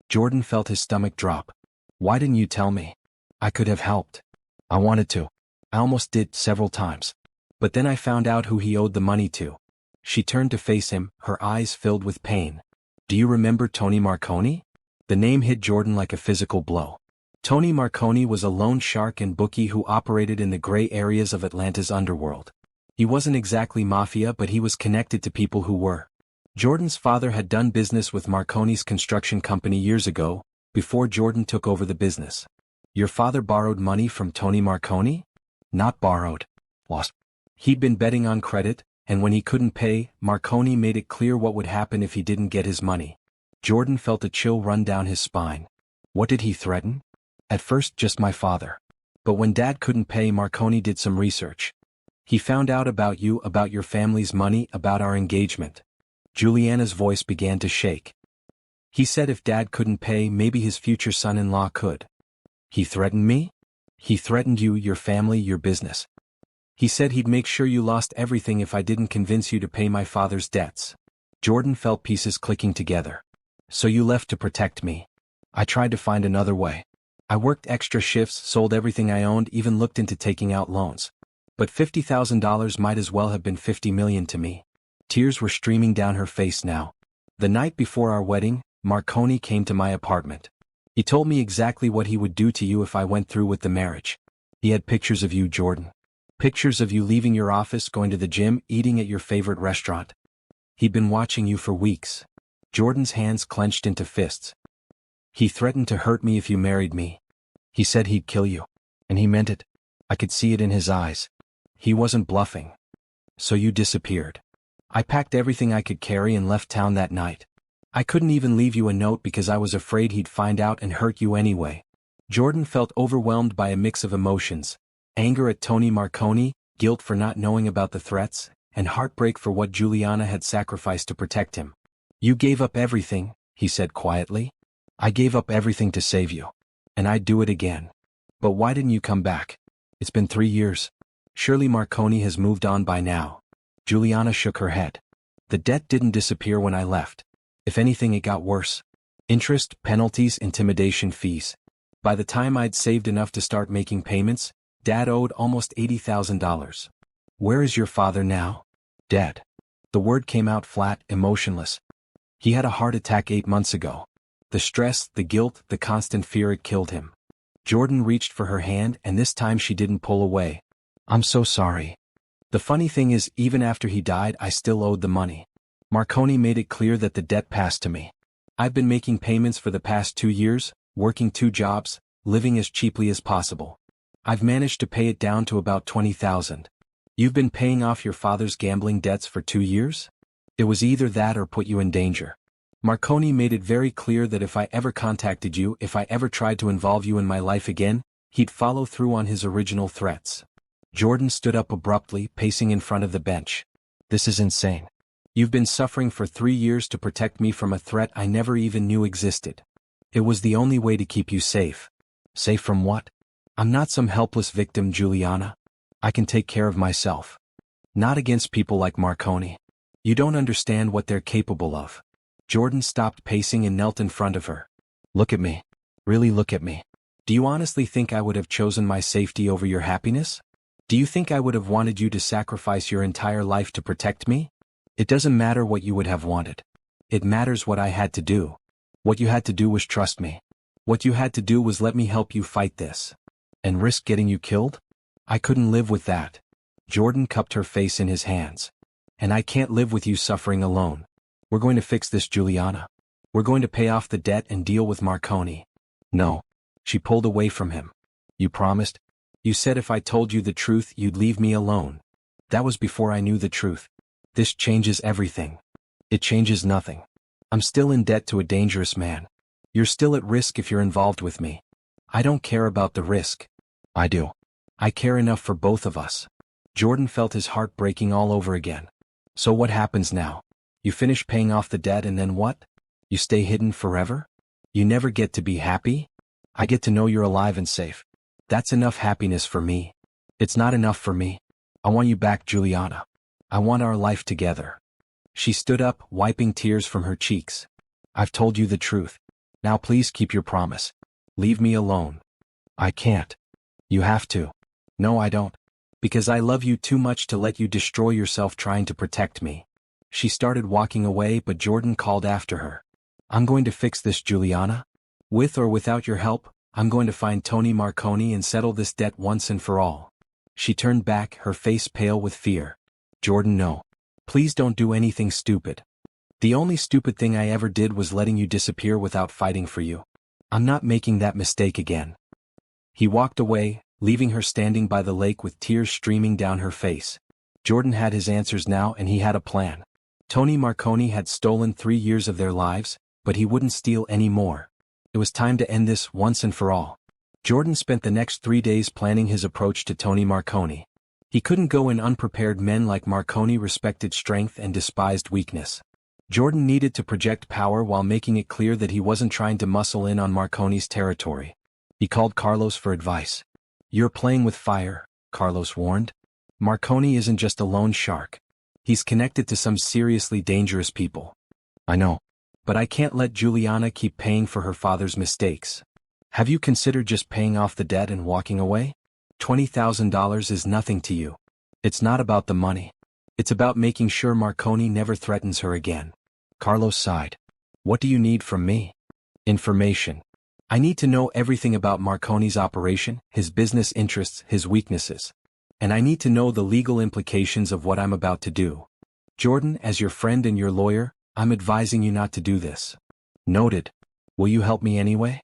Jordan felt his stomach drop. "Why didn't you tell me? I could have helped. I wanted to. I almost did several times. But then I found out who he owed the money to." She turned to face him, her eyes filled with pain. "Do you remember Tony Marconi?" The name hit Jordan like a physical blow. Tony Marconi was a loan shark and bookie who operated in the gray areas of Atlanta's underworld. He wasn't exactly mafia, but he was connected to people who were. Jordan's father had done business with Marconi's construction company years ago, before Jordan took over the business. "Your father borrowed money from Tony Marconi?" "Not borrowed. Lost. He'd been betting on credit, and when he couldn't pay, Marconi made it clear what would happen if he didn't get his money." Jordan felt a chill run down his spine. "What did he threaten?" "At first just my father. But when Dad couldn't pay, Marconi did some research. He found out about you, about your family's money, about our engagement." Juliana's voice began to shake. "He said if Dad couldn't pay, maybe his future son-in-law could." "He threatened me?" "He threatened you, your family, your business. He said he'd make sure you lost everything if I didn't convince you to pay my father's debts." Jordan felt pieces clicking together. "So you left to protect me." "I tried to find another way. I worked extra shifts, sold everything I owned, even looked into taking out loans. But $50,000 might as well have been $50 million to me." Tears were streaming down her face now. "The night before our wedding, Marconi came to my apartment. He told me exactly what he would do to you if I went through with the marriage. He had pictures of you, Jordan. Pictures of you leaving your office, going to the gym, eating at your favorite restaurant. He'd been watching you for weeks." Jordan's hands clenched into fists. "He threatened to hurt me if you married me. He said he'd kill you. And he meant it. I could see it in his eyes. He wasn't bluffing. So you disappeared. I packed everything I could carry and left town that night. I couldn't even leave you a note because I was afraid he'd find out and hurt you anyway." Jordan felt overwhelmed by a mix of emotions: anger at Tony Marconi, guilt for not knowing about the threats, and heartbreak for what Juliana had sacrificed to protect him. "You gave up everything," he said quietly. "I gave up everything to save you. And I'd do it again. But why didn't you come back? It's been 3 years. Surely Marconi has moved on by now." Juliana shook her head. "The debt didn't disappear when I left. If anything, it got worse. Interest, penalties, intimidation, fees. By the time I'd saved enough to start making payments, Dad owed almost $80,000. "Where is your father now?" "Dead." The word came out flat, emotionless. "He had a heart attack 8 months ago. The stress, the guilt, the constant fear, it killed him." Jordan reached for her hand, and this time she didn't pull away. "I'm so sorry. The funny thing is, even after he died, I still owed the money. Marconi made it clear that the debt passed to me. I've been making payments for the past 2 years, working 2 jobs, living as cheaply as possible. I've managed to pay it down to about $20,000. You've been paying off your father's gambling debts for 2 years? It was either that or put you in danger. Marconi made it very clear that if I ever contacted you, if I ever tried to involve you in my life again, he'd follow through on his original threats." Jordan stood up abruptly, pacing in front of the bench. "This is insane. You've been suffering for 3 years to protect me from a threat I never even knew existed. It was the only way to keep you safe." "Safe from what?" "I'm not some helpless victim, Juliana. I can take care of myself. Not against people like Marconi. You don't understand what they're capable of." Jordan stopped pacing and knelt in front of her. "Look at me. Really look at me. Do you honestly think I would have chosen my safety over your happiness? Do you think I would have wanted you to sacrifice your entire life to protect me? It doesn't matter what you would have wanted. It matters what I had to do. What you had to do was trust me. What you had to do was let me help you fight this. And risk getting you killed? I couldn't live with that." Jordan cupped her face in his hands. "And I can't live with you suffering alone. We're going to fix this, Juliana. We're going to pay off the debt and deal with Marconi. No. She pulled away from him. You promised? You said if I told you the truth you'd leave me alone. That was before I knew the truth. This changes everything. It changes nothing. I'm still in debt to a dangerous man. You're still at risk if you're involved with me. I don't care about the risk. I do. I care enough for both of us. Jordan felt his heart breaking all over again. So what happens now? You finish paying off the debt and then what? You stay hidden forever? You never get to be happy? I get to know you're alive and safe. That's enough happiness for me. It's not enough for me. I want you back, Juliana. I want our life together. She stood up, wiping tears from her cheeks. I've told you the truth. Now please keep your promise. Leave me alone. I can't. You have to. No, I don't. Because I love you too much to let you destroy yourself trying to protect me. She started walking away, but Jordan called after her. I'm going to fix this, Juliana. With or without your help, I'm going to find Tony Marconi and settle this debt once and for all. She turned back, her face pale with fear. Jordan, no. Please don't do anything stupid. The only stupid thing I ever did was letting you disappear without fighting for you. I'm not making that mistake again. He walked away, leaving her standing by the lake with tears streaming down her face. Jordan had his answers now and he had a plan. Tony Marconi had stolen 3 years of their lives, but he wouldn't steal any more. It was time to end this once and for all. Jordan spent the next 3 days planning his approach to Tony Marconi. He couldn't go in unprepared. Men like Marconi respected strength and despised weakness. Jordan needed to project power while making it clear that he wasn't trying to muscle in on Marconi's territory. He called Carlos for advice. You're playing with fire, Carlos warned. Marconi isn't just a lone shark. He's connected to some seriously dangerous people. I know. But I can't let Juliana keep paying for her father's mistakes. Have you considered just paying off the debt and walking away? $20,000 is nothing to you. It's not about the money. It's about making sure Marconi never threatens her again. Carlos sighed. What do you need from me? Information. I need to know everything about Marconi's operation, his business interests, his weaknesses. And I need to know the legal implications of what I'm about to do. Jordan, as your friend and your lawyer, I'm advising you not to do this. Noted. Will you help me anyway?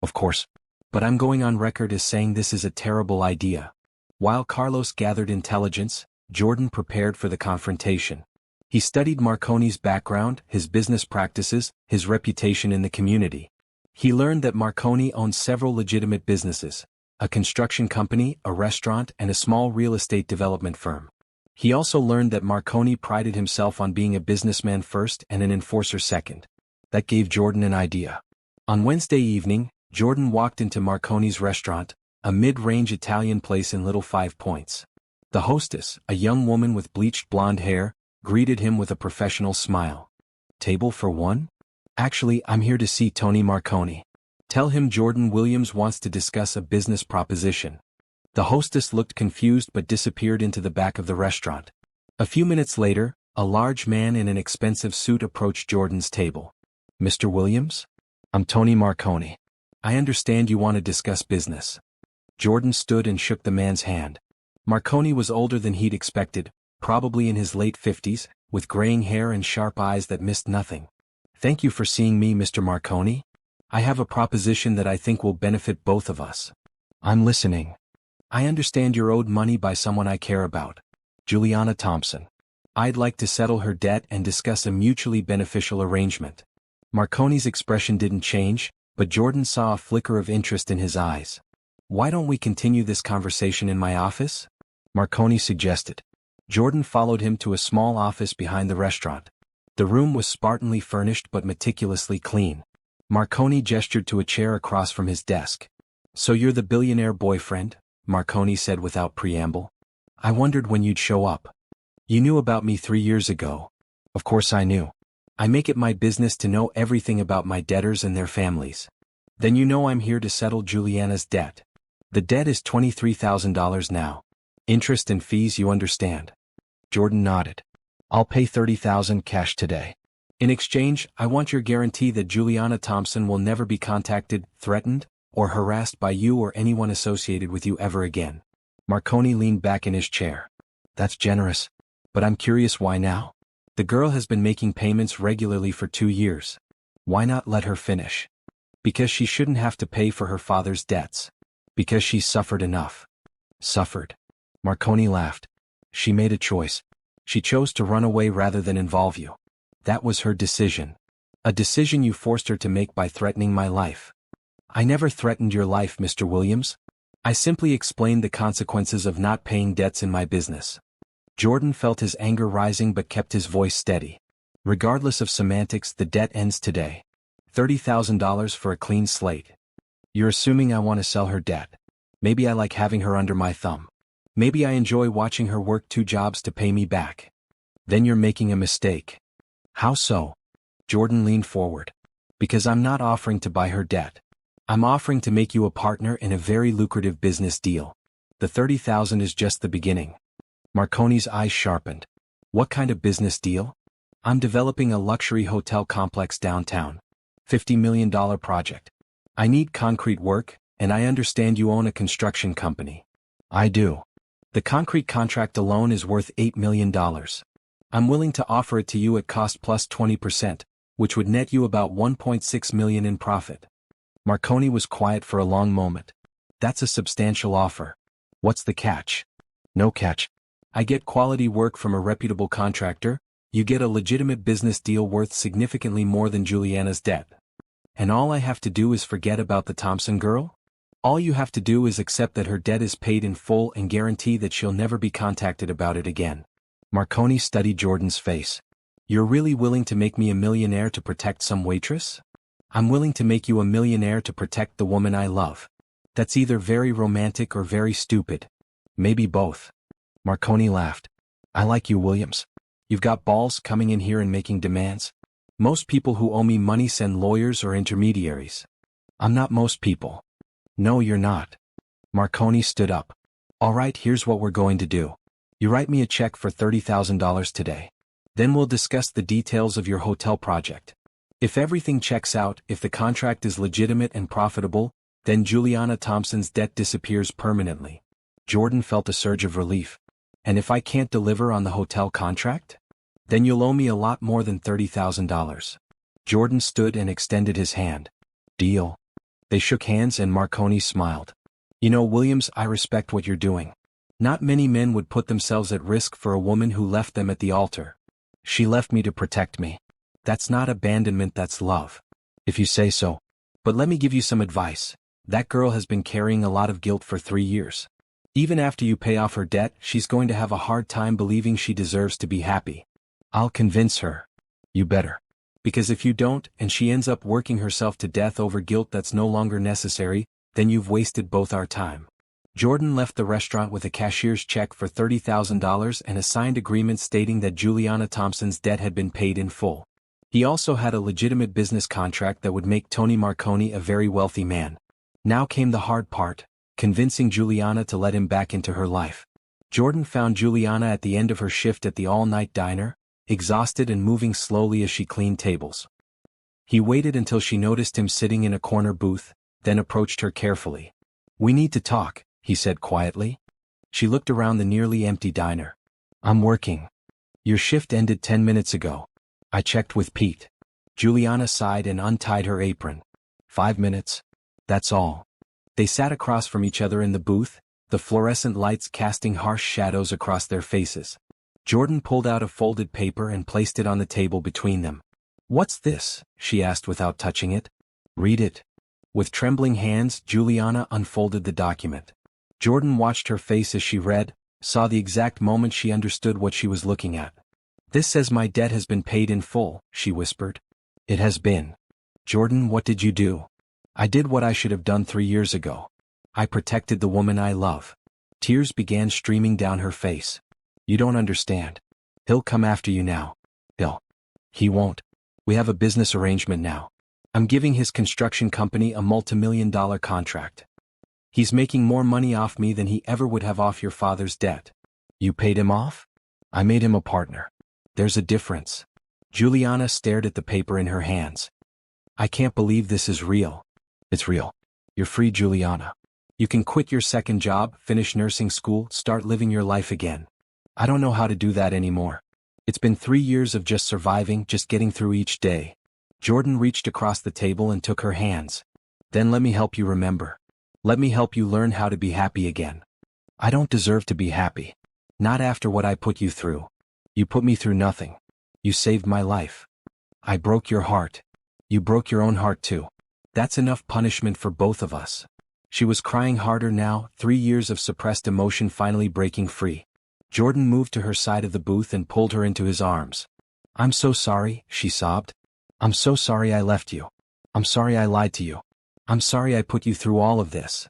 Of course. But I'm going on record as saying this is a terrible idea. While Carlos gathered intelligence, Jordan prepared for the confrontation. He studied Marconi's background, his business practices, his reputation in the community. He learned that Marconi owned several legitimate businesses, a construction company, a restaurant, and a small real estate development firm. He also learned that Marconi prided himself on being a businessman first and an enforcer second. That gave Jordan an idea. On Wednesday evening, Jordan walked into Marconi's restaurant, a mid-range Italian place in Little Five Points. The hostess, a young woman with bleached blonde hair, greeted him with a professional smile. Table for one? Actually, I'm here to see Tony Marconi. Tell him Jordan Williams wants to discuss a business proposition. The hostess looked confused but disappeared into the back of the restaurant. A few minutes later, a large man in an expensive suit approached Jordan's table. Mr. Williams? I'm Tony Marconi. I understand you want to discuss business. Jordan stood and shook the man's hand. Marconi was older than he'd expected, probably in his late 50s, with graying hair and sharp eyes that missed nothing. Thank you for seeing me, Mr. Marconi. I have a proposition that I think will benefit both of us. I'm listening. I understand you're owed money by someone I care about, Juliana Thompson. I'd like to settle her debt and discuss a mutually beneficial arrangement. Marconi's expression didn't change, but Jordan saw a flicker of interest in his eyes. Why don't we continue this conversation in my office? Marconi suggested. Jordan followed him to a small office behind the restaurant. The room was spartanly furnished but meticulously clean. Marconi gestured to a chair across from his desk. So you're the billionaire boyfriend? Marconi said without preamble. I wondered when you'd show up. You knew about me 3 years ago. Of course I knew. I make it my business to know everything about my debtors and their families. Then you know I'm here to settle Juliana's debt. The debt is $23,000 now. Interest and fees, you understand. Jordan nodded. I'll pay $30,000 cash today. In exchange, I want your guarantee that Juliana Thompson will never be contacted, threatened, or harassed by you or anyone associated with you ever again. Marconi leaned back in his chair. That's generous. But I'm curious, why now? The girl has been making payments regularly for 2 years. Why not let her finish? Because she shouldn't have to pay for her father's debts. Because she's suffered enough. Suffered. Marconi laughed. She made a choice. She chose to run away rather than involve you. That was her decision. A decision you forced her to make by threatening my life. I never threatened your life, Mr. Williams. I simply explained the consequences of not paying debts in my business. Jordan felt his anger rising but kept his voice steady. Regardless of semantics, the debt ends today. $30,000 for a clean slate. You're assuming I want to sell her debt. Maybe I like having her under my thumb. Maybe I enjoy watching her work 2 jobs to pay me back. Then you're making a mistake. How so? Jordan leaned forward. Because I'm not offering to buy her debt. I'm offering to make you a partner in a very lucrative business deal. The $30,000 is just the beginning. Marconi's eyes sharpened. What kind of business deal? I'm developing a luxury hotel complex downtown. $50 million project. I need concrete work, and I understand you own a construction company. I do. The concrete contract alone is worth $8 million. I'm willing to offer it to you at cost plus 20%, which would net you about $1.6 million in profit. Marconi was quiet for a long moment. That's a substantial offer. What's the catch? No catch. I get quality work from a reputable contractor, you get a legitimate business deal worth significantly more than Juliana's debt. And all I have to do is forget about the Thompson girl? All you have to do is accept that her debt is paid in full and guarantee that she'll never be contacted about it again. Marconi studied Jordan's face. You're really willing to make me a millionaire to protect some waitress? I'm willing to make you a millionaire to protect the woman I love. That's either very romantic or very stupid. Maybe both. Marconi laughed. I like you, Williams. You've got balls coming in here and making demands. Most people who owe me money send lawyers or intermediaries. I'm not most people. No, you're not. Marconi stood up. All right, here's what we're going to do. You write me a check for $30,000 today. Then we'll discuss the details of your hotel project. If everything checks out, if the contract is legitimate and profitable, then Juliana Thompson's debt disappears permanently. Jordan felt a surge of relief. And if I can't deliver on the hotel contract? Then you'll owe me a lot more than $30,000. Jordan stood and extended his hand. Deal. They shook hands and Marconi smiled. You know, Williams, I respect what you're doing. Not many men would put themselves at risk for a woman who left them at the altar. She left me to protect me. That's not abandonment, that's love. If you say so. But let me give you some advice. That girl has been carrying a lot of guilt for 3 years. Even after you pay off her debt, she's going to have a hard time believing she deserves to be happy. I'll convince her. You better. Because if you don't, and she ends up working herself to death over guilt that's no longer necessary, then you've wasted both our time. Jordan left the restaurant with a cashier's check for $30,000 and a signed agreement stating that Juliana Thompson's debt had been paid in full. He also had a legitimate business contract that would make Tony Marconi a very wealthy man. Now came the hard part, convincing Juliana to let him back into her life. Jordan found Juliana at the end of her shift at the all-night diner, exhausted and moving slowly as she cleaned tables. He waited until she noticed him sitting in a corner booth, then approached her carefully. We need to talk, he said quietly. She looked around the nearly empty diner. I'm working. Your shift ended 10 minutes ago. I checked with Pete. Juliana sighed and untied her apron. 5 minutes. That's all. They sat across from each other in the booth, the fluorescent lights casting harsh shadows across their faces. Jordan pulled out a folded paper and placed it on the table between them. What's this? She asked without touching it. Read it. With trembling hands, Juliana unfolded the document. Jordan watched her face as she read, saw the exact moment she understood what she was looking at. This says my debt has been paid in full, she whispered. It has been. Jordan, what did you do? I did what I should have done 3 years ago. I protected the woman I love. Tears began streaming down her face. You don't understand. He'll come after you now. He won't. We have a business arrangement now. I'm giving his construction company a multi-million-dollar contract. He's making more money off me than he ever would have off your father's debt. You paid him off? I made him a partner. There's a difference. Juliana stared at the paper in her hands. I can't believe this is real. It's real. You're free, Juliana. You can quit your second job, finish nursing school, start living your life again. I don't know how to do that anymore. It's been 3 years of just surviving, just getting through each day. Jordan reached across the table and took her hands. Then let me help you remember. Let me help you learn how to be happy again. I don't deserve to be happy. Not after what I put you through. You put me through nothing. You saved my life. I broke your heart. You broke your own heart too. That's enough punishment for both of us. She was crying harder now, 3 years of suppressed emotion finally breaking free. Jordan moved to her side of the booth and pulled her into his arms. I'm so sorry, she sobbed. I'm so sorry I left you. I'm sorry I lied to you. I'm sorry I put you through all of this.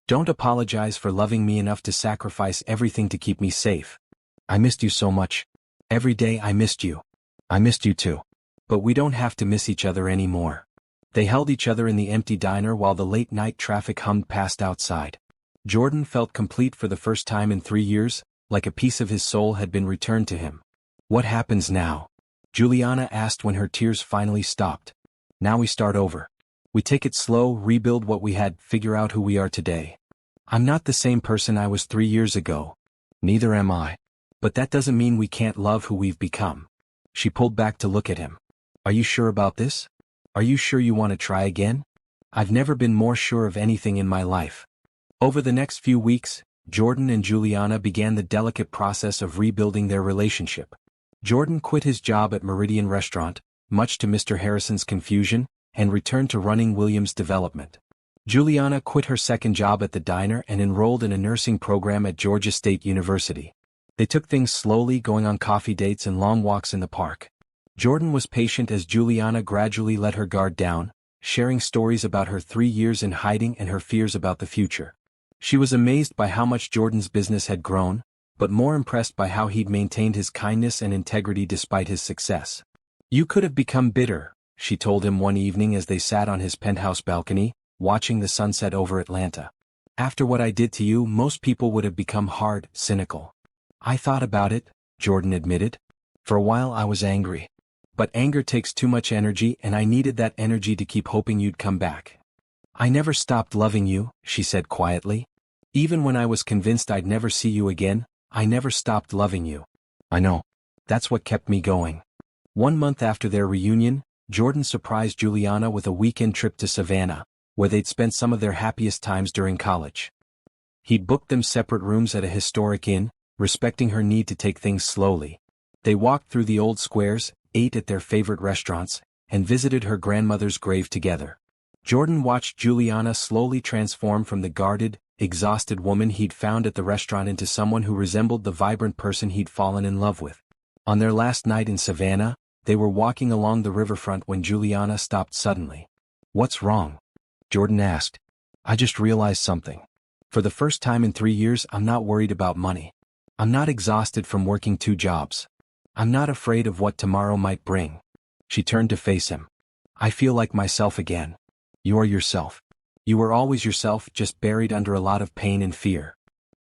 Don't apologize for loving me enough to sacrifice everything to keep me safe. I missed you so much. Every day I missed you. I missed you too. But we don't have to miss each other anymore. They held each other in the empty diner while the late-night traffic hummed past outside. Jordan felt complete for the first time in 3 years, like a piece of his soul had been returned to him. What happens now? Juliana asked when her tears finally stopped. Now we start over. We take it slow, rebuild what we had, figure out who we are today. I'm not the same person I was 3 years ago. Neither am I. But that doesn't mean we can't love who we've become. She pulled back to look at him. Are you sure about this? Are you sure you want to try again? I've never been more sure of anything in my life. Over the next few weeks, Jordan and Juliana began the delicate process of rebuilding their relationship. Jordan quit his job at Meridian Restaurant, much to Mr. Harrison's confusion, and returned to running Williams' development. Juliana quit her second job at the diner and enrolled in a nursing program at Georgia State University. They took things slowly, going on coffee dates and long walks in the park. Jordan was patient as Juliana gradually let her guard down, sharing stories about her 3 years in hiding and her fears about the future. She was amazed by how much Jordan's business had grown, but more impressed by how he'd maintained his kindness and integrity despite his success. You could have become bitter, she told him one evening as they sat on his penthouse balcony, watching the sunset over Atlanta. After what I did to you, most people would have become hard, cynical. I thought about it, Jordan admitted. For a while I was angry. But anger takes too much energy and I needed that energy to keep hoping you'd come back. I never stopped loving you, she said quietly. Even when I was convinced I'd never see you again, I never stopped loving you. I know. That's what kept me going. 1 month after their reunion, Jordan surprised Juliana with a weekend trip to Savannah, where they'd spent some of their happiest times during college. He'd booked them separate rooms at a historic inn, respecting her need to take things slowly. They walked through the old squares, ate at their favorite restaurants, and visited her grandmother's grave together. Jordan watched Juliana slowly transform from the guarded, exhausted woman he'd found at the restaurant into someone who resembled the vibrant person he'd fallen in love with. On their last night in Savannah, they were walking along the riverfront when Juliana stopped suddenly. What's wrong? Jordan asked. I just realized something. For the first time in 3 years, I'm not worried about money. I'm not exhausted from working 2 jobs. I'm not afraid of what tomorrow might bring. She turned to face him. I feel like myself again. You are yourself. You were always yourself, just buried under a lot of pain and fear.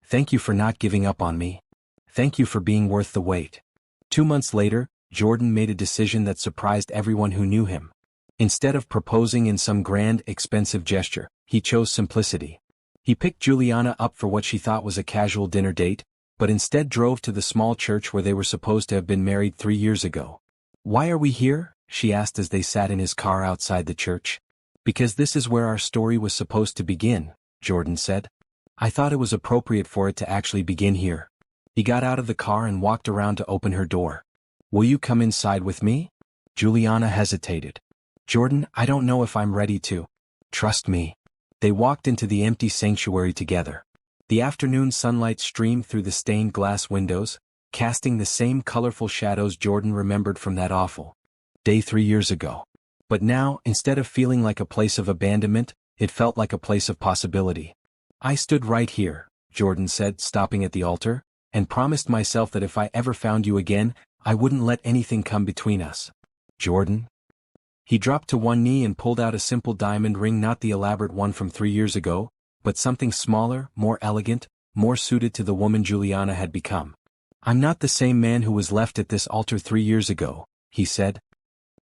Thank you for not giving up on me. Thank you for being worth the wait. 2 months later, Jordan made a decision that surprised everyone who knew him. Instead of proposing in some grand, expensive gesture, he chose simplicity. He picked Juliana up for what she thought was a casual dinner date, but instead drove to the small church where they were supposed to have been married 3 years ago. Why are we here? She asked as they sat in his car outside the church. Because this is where our story was supposed to begin, Jordan said. I thought it was appropriate for it to actually begin here. He got out of the car and walked around to open her door. Will you come inside with me? Juliana hesitated. Jordan, I don't know if I'm ready to. Trust me. They walked into the empty sanctuary together. The afternoon sunlight streamed through the stained glass windows, casting the same colorful shadows Jordan remembered from that awful day 3 years ago. But now, instead of feeling like a place of abandonment, it felt like a place of possibility. I stood right here, Jordan said, stopping at the altar, and promised myself that if I ever found you again, I wouldn't let anything come between us. Jordan? He dropped to one knee and pulled out a simple diamond ring, not the elaborate one from 3 years ago, but something smaller, more elegant, more suited to the woman Juliana had become. I'm not the same man who was left at this altar 3 years ago, he said.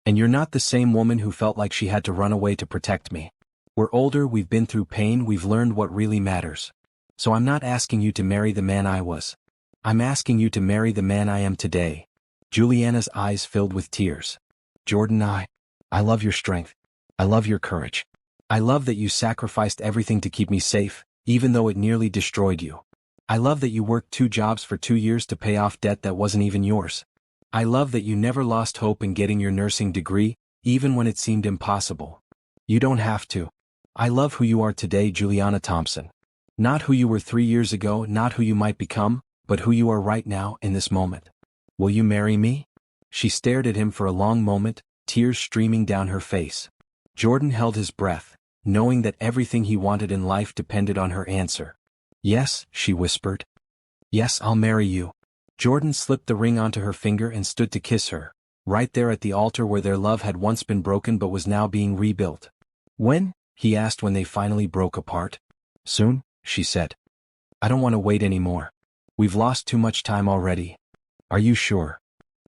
And you're not the same woman who felt like she had to run away to protect me. We're older, we've been through pain, we've learned what really matters. So I'm not asking you to marry the man I was. I'm asking you to marry the man I am today. Juliana's eyes filled with tears. Jordan, I love your strength. I love your courage. I love that you sacrificed everything to keep me safe, even though it nearly destroyed you. I love that you worked 2 jobs for 2 years to pay off debt that wasn't even yours. I love that you never lost hope in getting your nursing degree, even when it seemed impossible. You don't have to. I love who you are today, Juliana Thompson. Not who you were 3 years ago, not who you might become, but who you are right now in this moment. Will you marry me? She stared at him for a long moment, tears streaming down her face. Jordan held his breath, knowing that everything he wanted in life depended on her answer. Yes, she whispered. Yes, I'll marry you. Jordan slipped the ring onto her finger and stood to kiss her, right there at the altar where their love had once been broken but was now being rebuilt. When? He asked when they finally broke apart. Soon, she said. I don't want to wait anymore. We've lost too much time already. Are you sure?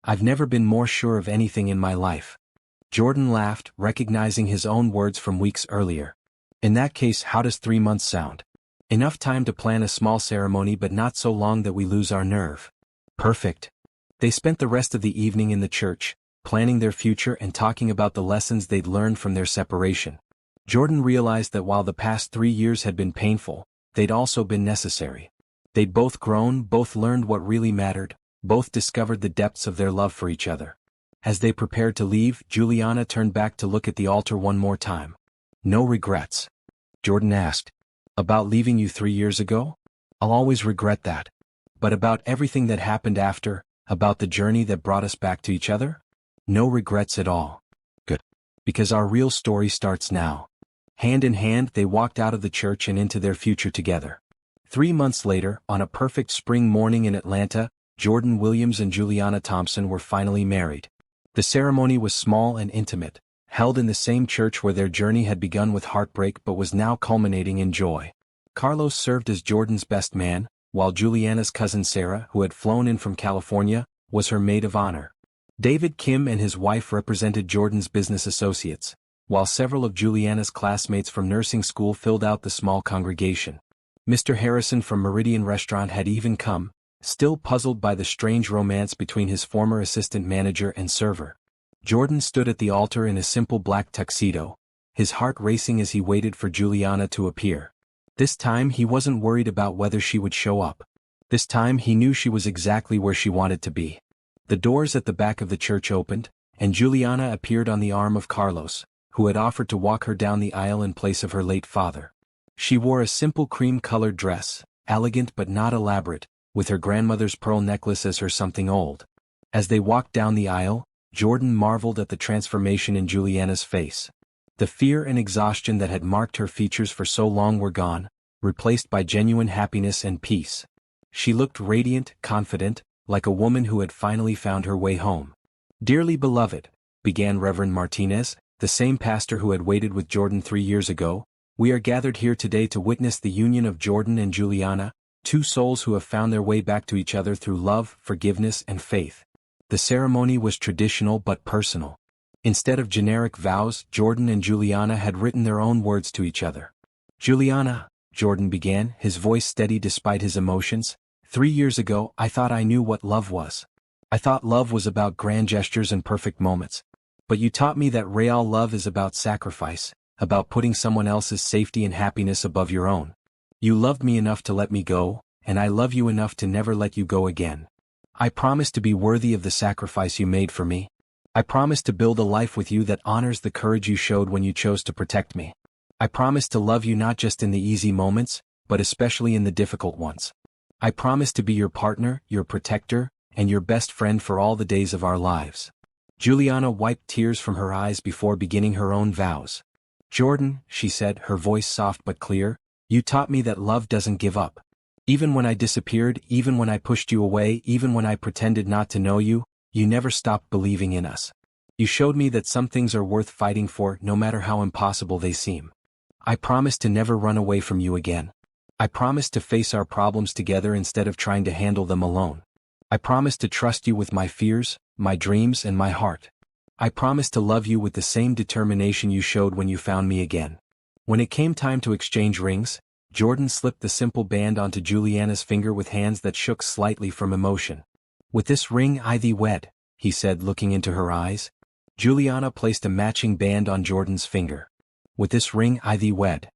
I've never been more sure of anything in my life. Jordan laughed, recognizing his own words from weeks earlier. In that case, how does 3 months sound? Enough time to plan a small ceremony but not so long that we lose our nerve. Perfect. They spent the rest of the evening in the church, planning their future and talking about the lessons they'd learned from their separation. Jordan realized that while the past 3 years had been painful, they'd also been necessary. They'd both grown, both learned what really mattered, both discovered the depths of their love for each other. As they prepared to leave, Juliana turned back to look at the altar one more time. No regrets? Jordan asked. About leaving you 3 years ago? I'll always regret that. But about everything that happened after, about the journey that brought us back to each other? No regrets at all. Good. Because our real story starts now. Hand in hand, they walked out of the church and into their future together. 3 months later, on a perfect spring morning in Atlanta, Jordan Williams and Juliana Thompson were finally married. The ceremony was small and intimate, held in the same church where their journey had begun with heartbreak but was now culminating in joy. Carlos served as Jordan's best man, while Juliana's cousin Sarah, who had flown in from California, was her maid of honor. David Kim and his wife represented Jordan's business associates, while several of Juliana's classmates from nursing school filled out the small congregation. Mr. Harrison from Meridian Restaurant had even come, still puzzled by the strange romance between his former assistant manager and server. Jordan stood at the altar in a simple black tuxedo, his heart racing as he waited for Juliana to appear. This time he wasn't worried about whether she would show up. This time he knew she was exactly where she wanted to be. The doors at the back of the church opened, and Juliana appeared on the arm of Carlos, who had offered to walk her down the aisle in place of her late father. She wore a simple cream-colored dress, elegant but not elaborate, with her grandmother's pearl necklace as her something old. As they walked down the aisle, Jordan marveled at the transformation in Juliana's face. The fear and exhaustion that had marked her features for so long were gone, replaced by genuine happiness and peace. She looked radiant, confident, like a woman who had finally found her way home. "Dearly beloved," began Reverend Martinez, the same pastor who had waited with Jordan 3 years ago, "we are gathered here today to witness the union of Jordan and Juliana, 2 souls who have found their way back to each other through love, forgiveness, and faith." The ceremony was traditional but personal. Instead of generic vows, Jordan and Juliana had written their own words to each other. "Juliana," Jordan began, his voice steady despite his emotions, "3 years ago I thought I knew what love was. I thought love was about grand gestures and perfect moments. But you taught me that real love is about sacrifice, about putting someone else's safety and happiness above your own. You loved me enough to let me go, and I love you enough to never let you go again. I promise to be worthy of the sacrifice you made for me. I promise to build a life with you that honors the courage you showed when you chose to protect me. I promise to love you not just in the easy moments, but especially in the difficult ones. I promise to be your partner, your protector, and your best friend for all the days of our lives." Juliana wiped tears from her eyes before beginning her own vows. "Jordan," she said, her voice soft but clear, "you taught me that love doesn't give up. Even when I disappeared, even when I pushed you away, even when I pretended not to know you, you never stopped believing in us. You showed me that some things are worth fighting for, no matter how impossible they seem. I promise to never run away from you again. I promise to face our problems together instead of trying to handle them alone. I promise to trust you with my fears, my dreams, and my heart. I promise to love you with the same determination you showed when you found me again." When it came time to exchange rings, Jordan slipped the simple band onto Juliana's finger with hands that shook slightly from emotion. "With this ring I thee wed," he said, looking into her eyes. Juliana placed a matching band on Jordan's finger. With this ring I thee wed.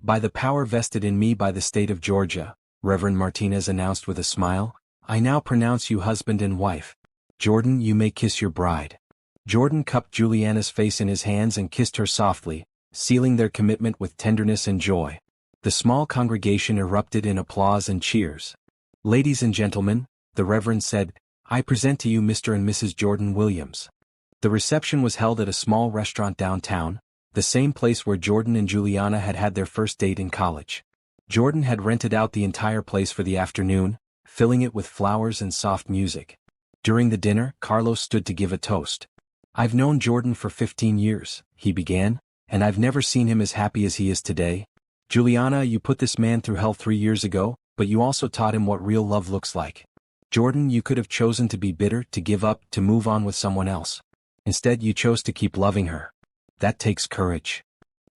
By the power vested in me by the state of Georgia, Reverend Martinez announced with a smile, I now pronounce you husband and wife. Jordan, you may kiss your bride. Jordan cupped Juliana's face in his hands and kissed her softly, sealing their commitment with tenderness and joy. The small congregation erupted in applause and cheers. Ladies and gentlemen, the Reverend said, I present to you Mr. and Mrs. Jordan Williams. The reception was held at a small restaurant downtown, the same place where Jordan and Juliana had had their first date in college. Jordan had rented out the entire place for the afternoon, filling it with flowers and soft music. During the dinner, Carlos stood to give a toast. I've known Jordan for 15 years, he began, and I've never seen him as happy as he is today. Juliana, you put this man through hell 3 years ago, but you also taught him what real love looks like. Jordan, you could have chosen to be bitter, to give up, to move on with someone else. Instead, you chose to keep loving her. That takes courage.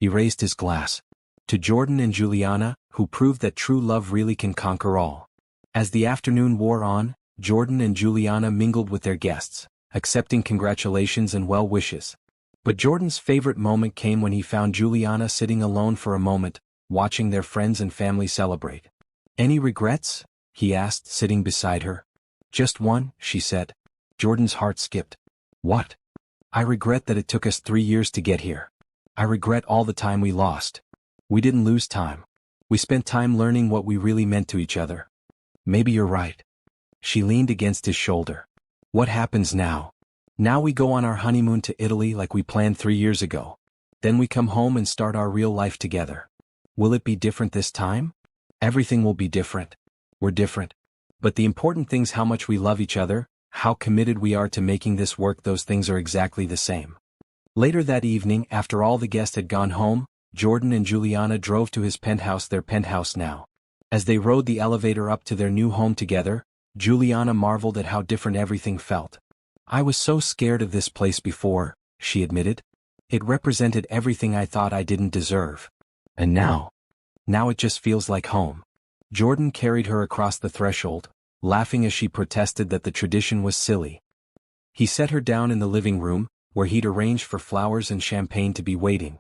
He raised his glass. To Jordan and Juliana, who proved that true love really can conquer all. As the afternoon wore on, Jordan and Juliana mingled with their guests, accepting congratulations and well wishes. But Jordan's favorite moment came when he found Juliana sitting alone for a moment, watching their friends and family celebrate. Any regrets? He asked, sitting beside her. Just one, she said. Jordan's heart skipped. What? I regret that it took us 3 years to get here. I regret all the time we lost. We didn't lose time. We spent time learning what we really meant to each other. Maybe you're right. She leaned against his shoulder. What happens now? Now we go on our honeymoon to Italy like we planned 3 years ago. Then we come home and start our real life together. Will it be different this time? Everything will be different. We're different. But the important thing's how much we love each other, how committed we are to making this work. Those things are exactly the same. Later that evening, after all the guests had gone home, Jordan and Juliana drove to his penthouse, their penthouse now. As they rode the elevator up to their new home together, Juliana marveled at how different everything felt. I was so scared of this place before, she admitted. It represented everything I thought I didn't deserve. And now it just feels like home. Jordan carried her across the threshold, laughing as she protested that the tradition was silly. He set her down in the living room, where he'd arranged for flowers and champagne to be waiting.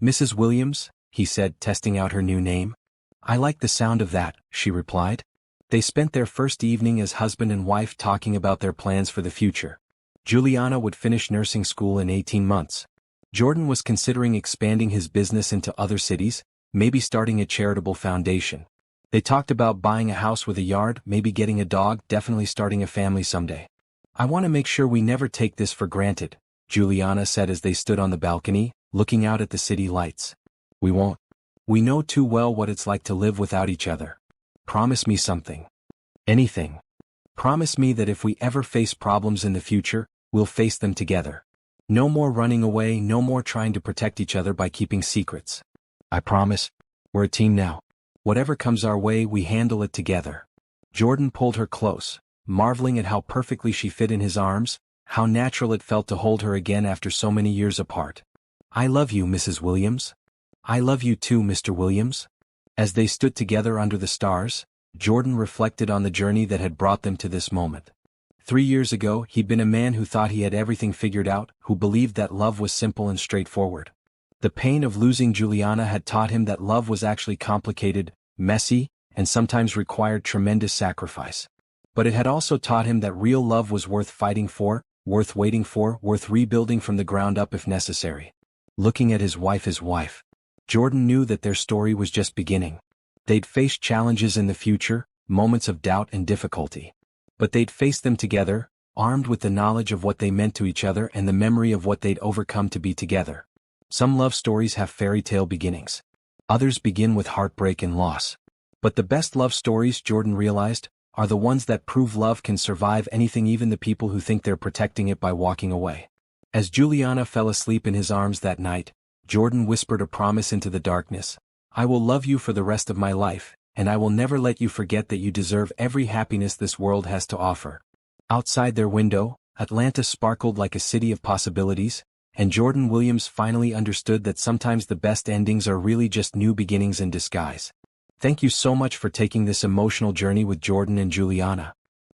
Mrs. Williams, he said, testing out her new name. I like the sound of that, she replied. They spent their first evening as husband and wife talking about their plans for the future. Juliana would finish nursing school in 18 months. Jordan was considering expanding his business into other cities, maybe starting a charitable foundation. They talked about buying a house with a yard, maybe getting a dog, definitely starting a family someday. I want to make sure we never take this for granted, Juliana said as they stood on the balcony, looking out at the city lights. We won't. We know too well what it's like to live without each other. Promise me something. Anything. Promise me that if we ever face problems in the future, we'll face them together. No more running away, no more trying to protect each other by keeping secrets. I promise. We're a team now. Whatever comes our way, we handle it together. Jordan pulled her close, marveling at how perfectly she fit in his arms, how natural it felt to hold her again after so many years apart. I love you, Mrs. Williams. I love you too, Mr. Williams. As they stood together under the stars, Jordan reflected on the journey that had brought them to this moment. 3 years ago, he'd been a man who thought he had everything figured out, who believed that love was simple and straightforward. The pain of losing Juliana had taught him that love was actually complicated, messy, and sometimes required tremendous sacrifice. But it had also taught him that real love was worth fighting for, worth waiting for, worth rebuilding from the ground up if necessary. Looking at his wife, Jordan knew that their story was just beginning. They'd face challenges in the future, moments of doubt and difficulty. But they'd face them together, armed with the knowledge of what they meant to each other and the memory of what they'd overcome to be together. Some love stories have fairy tale beginnings. Others begin with heartbreak and loss. But the best love stories, Jordan realized, are the ones that prove love can survive anything, even the people who think they're protecting it by walking away. As Juliana fell asleep in his arms that night, Jordan whispered a promise into the darkness. I will love you for the rest of my life, and I will never let you forget that you deserve every happiness this world has to offer. Outside their window, Atlanta sparkled like a city of possibilities, and Jordan Williams finally understood that sometimes the best endings are really just new beginnings in disguise. Thank you so much for taking this emotional journey with Jordan and Juliana.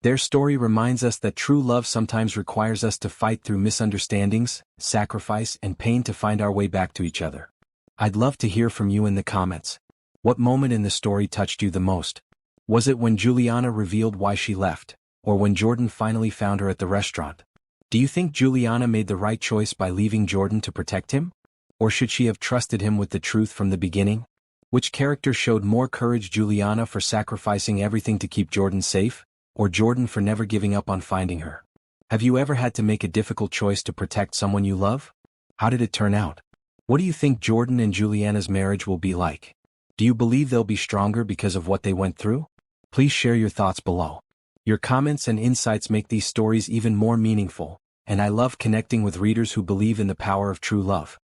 Their story reminds us that true love sometimes requires us to fight through misunderstandings, sacrifice, and pain to find our way back to each other. I'd love to hear from you in the comments. What moment in the story touched you the most? Was it when Juliana revealed why she left, or when Jordan finally found her at the restaurant? Do you think Juliana made the right choice by leaving Jordan to protect him? Or should she have trusted him with the truth from the beginning? Which character showed more courage, Juliana for sacrificing everything to keep Jordan safe, or Jordan for never giving up on finding her? Have you ever had to make a difficult choice to protect someone you love? How did it turn out? What do you think Jordan and Juliana's marriage will be like? Do you believe they'll be stronger because of what they went through? Please share your thoughts below. Your comments and insights make these stories even more meaningful, and I love connecting with readers who believe in the power of true love.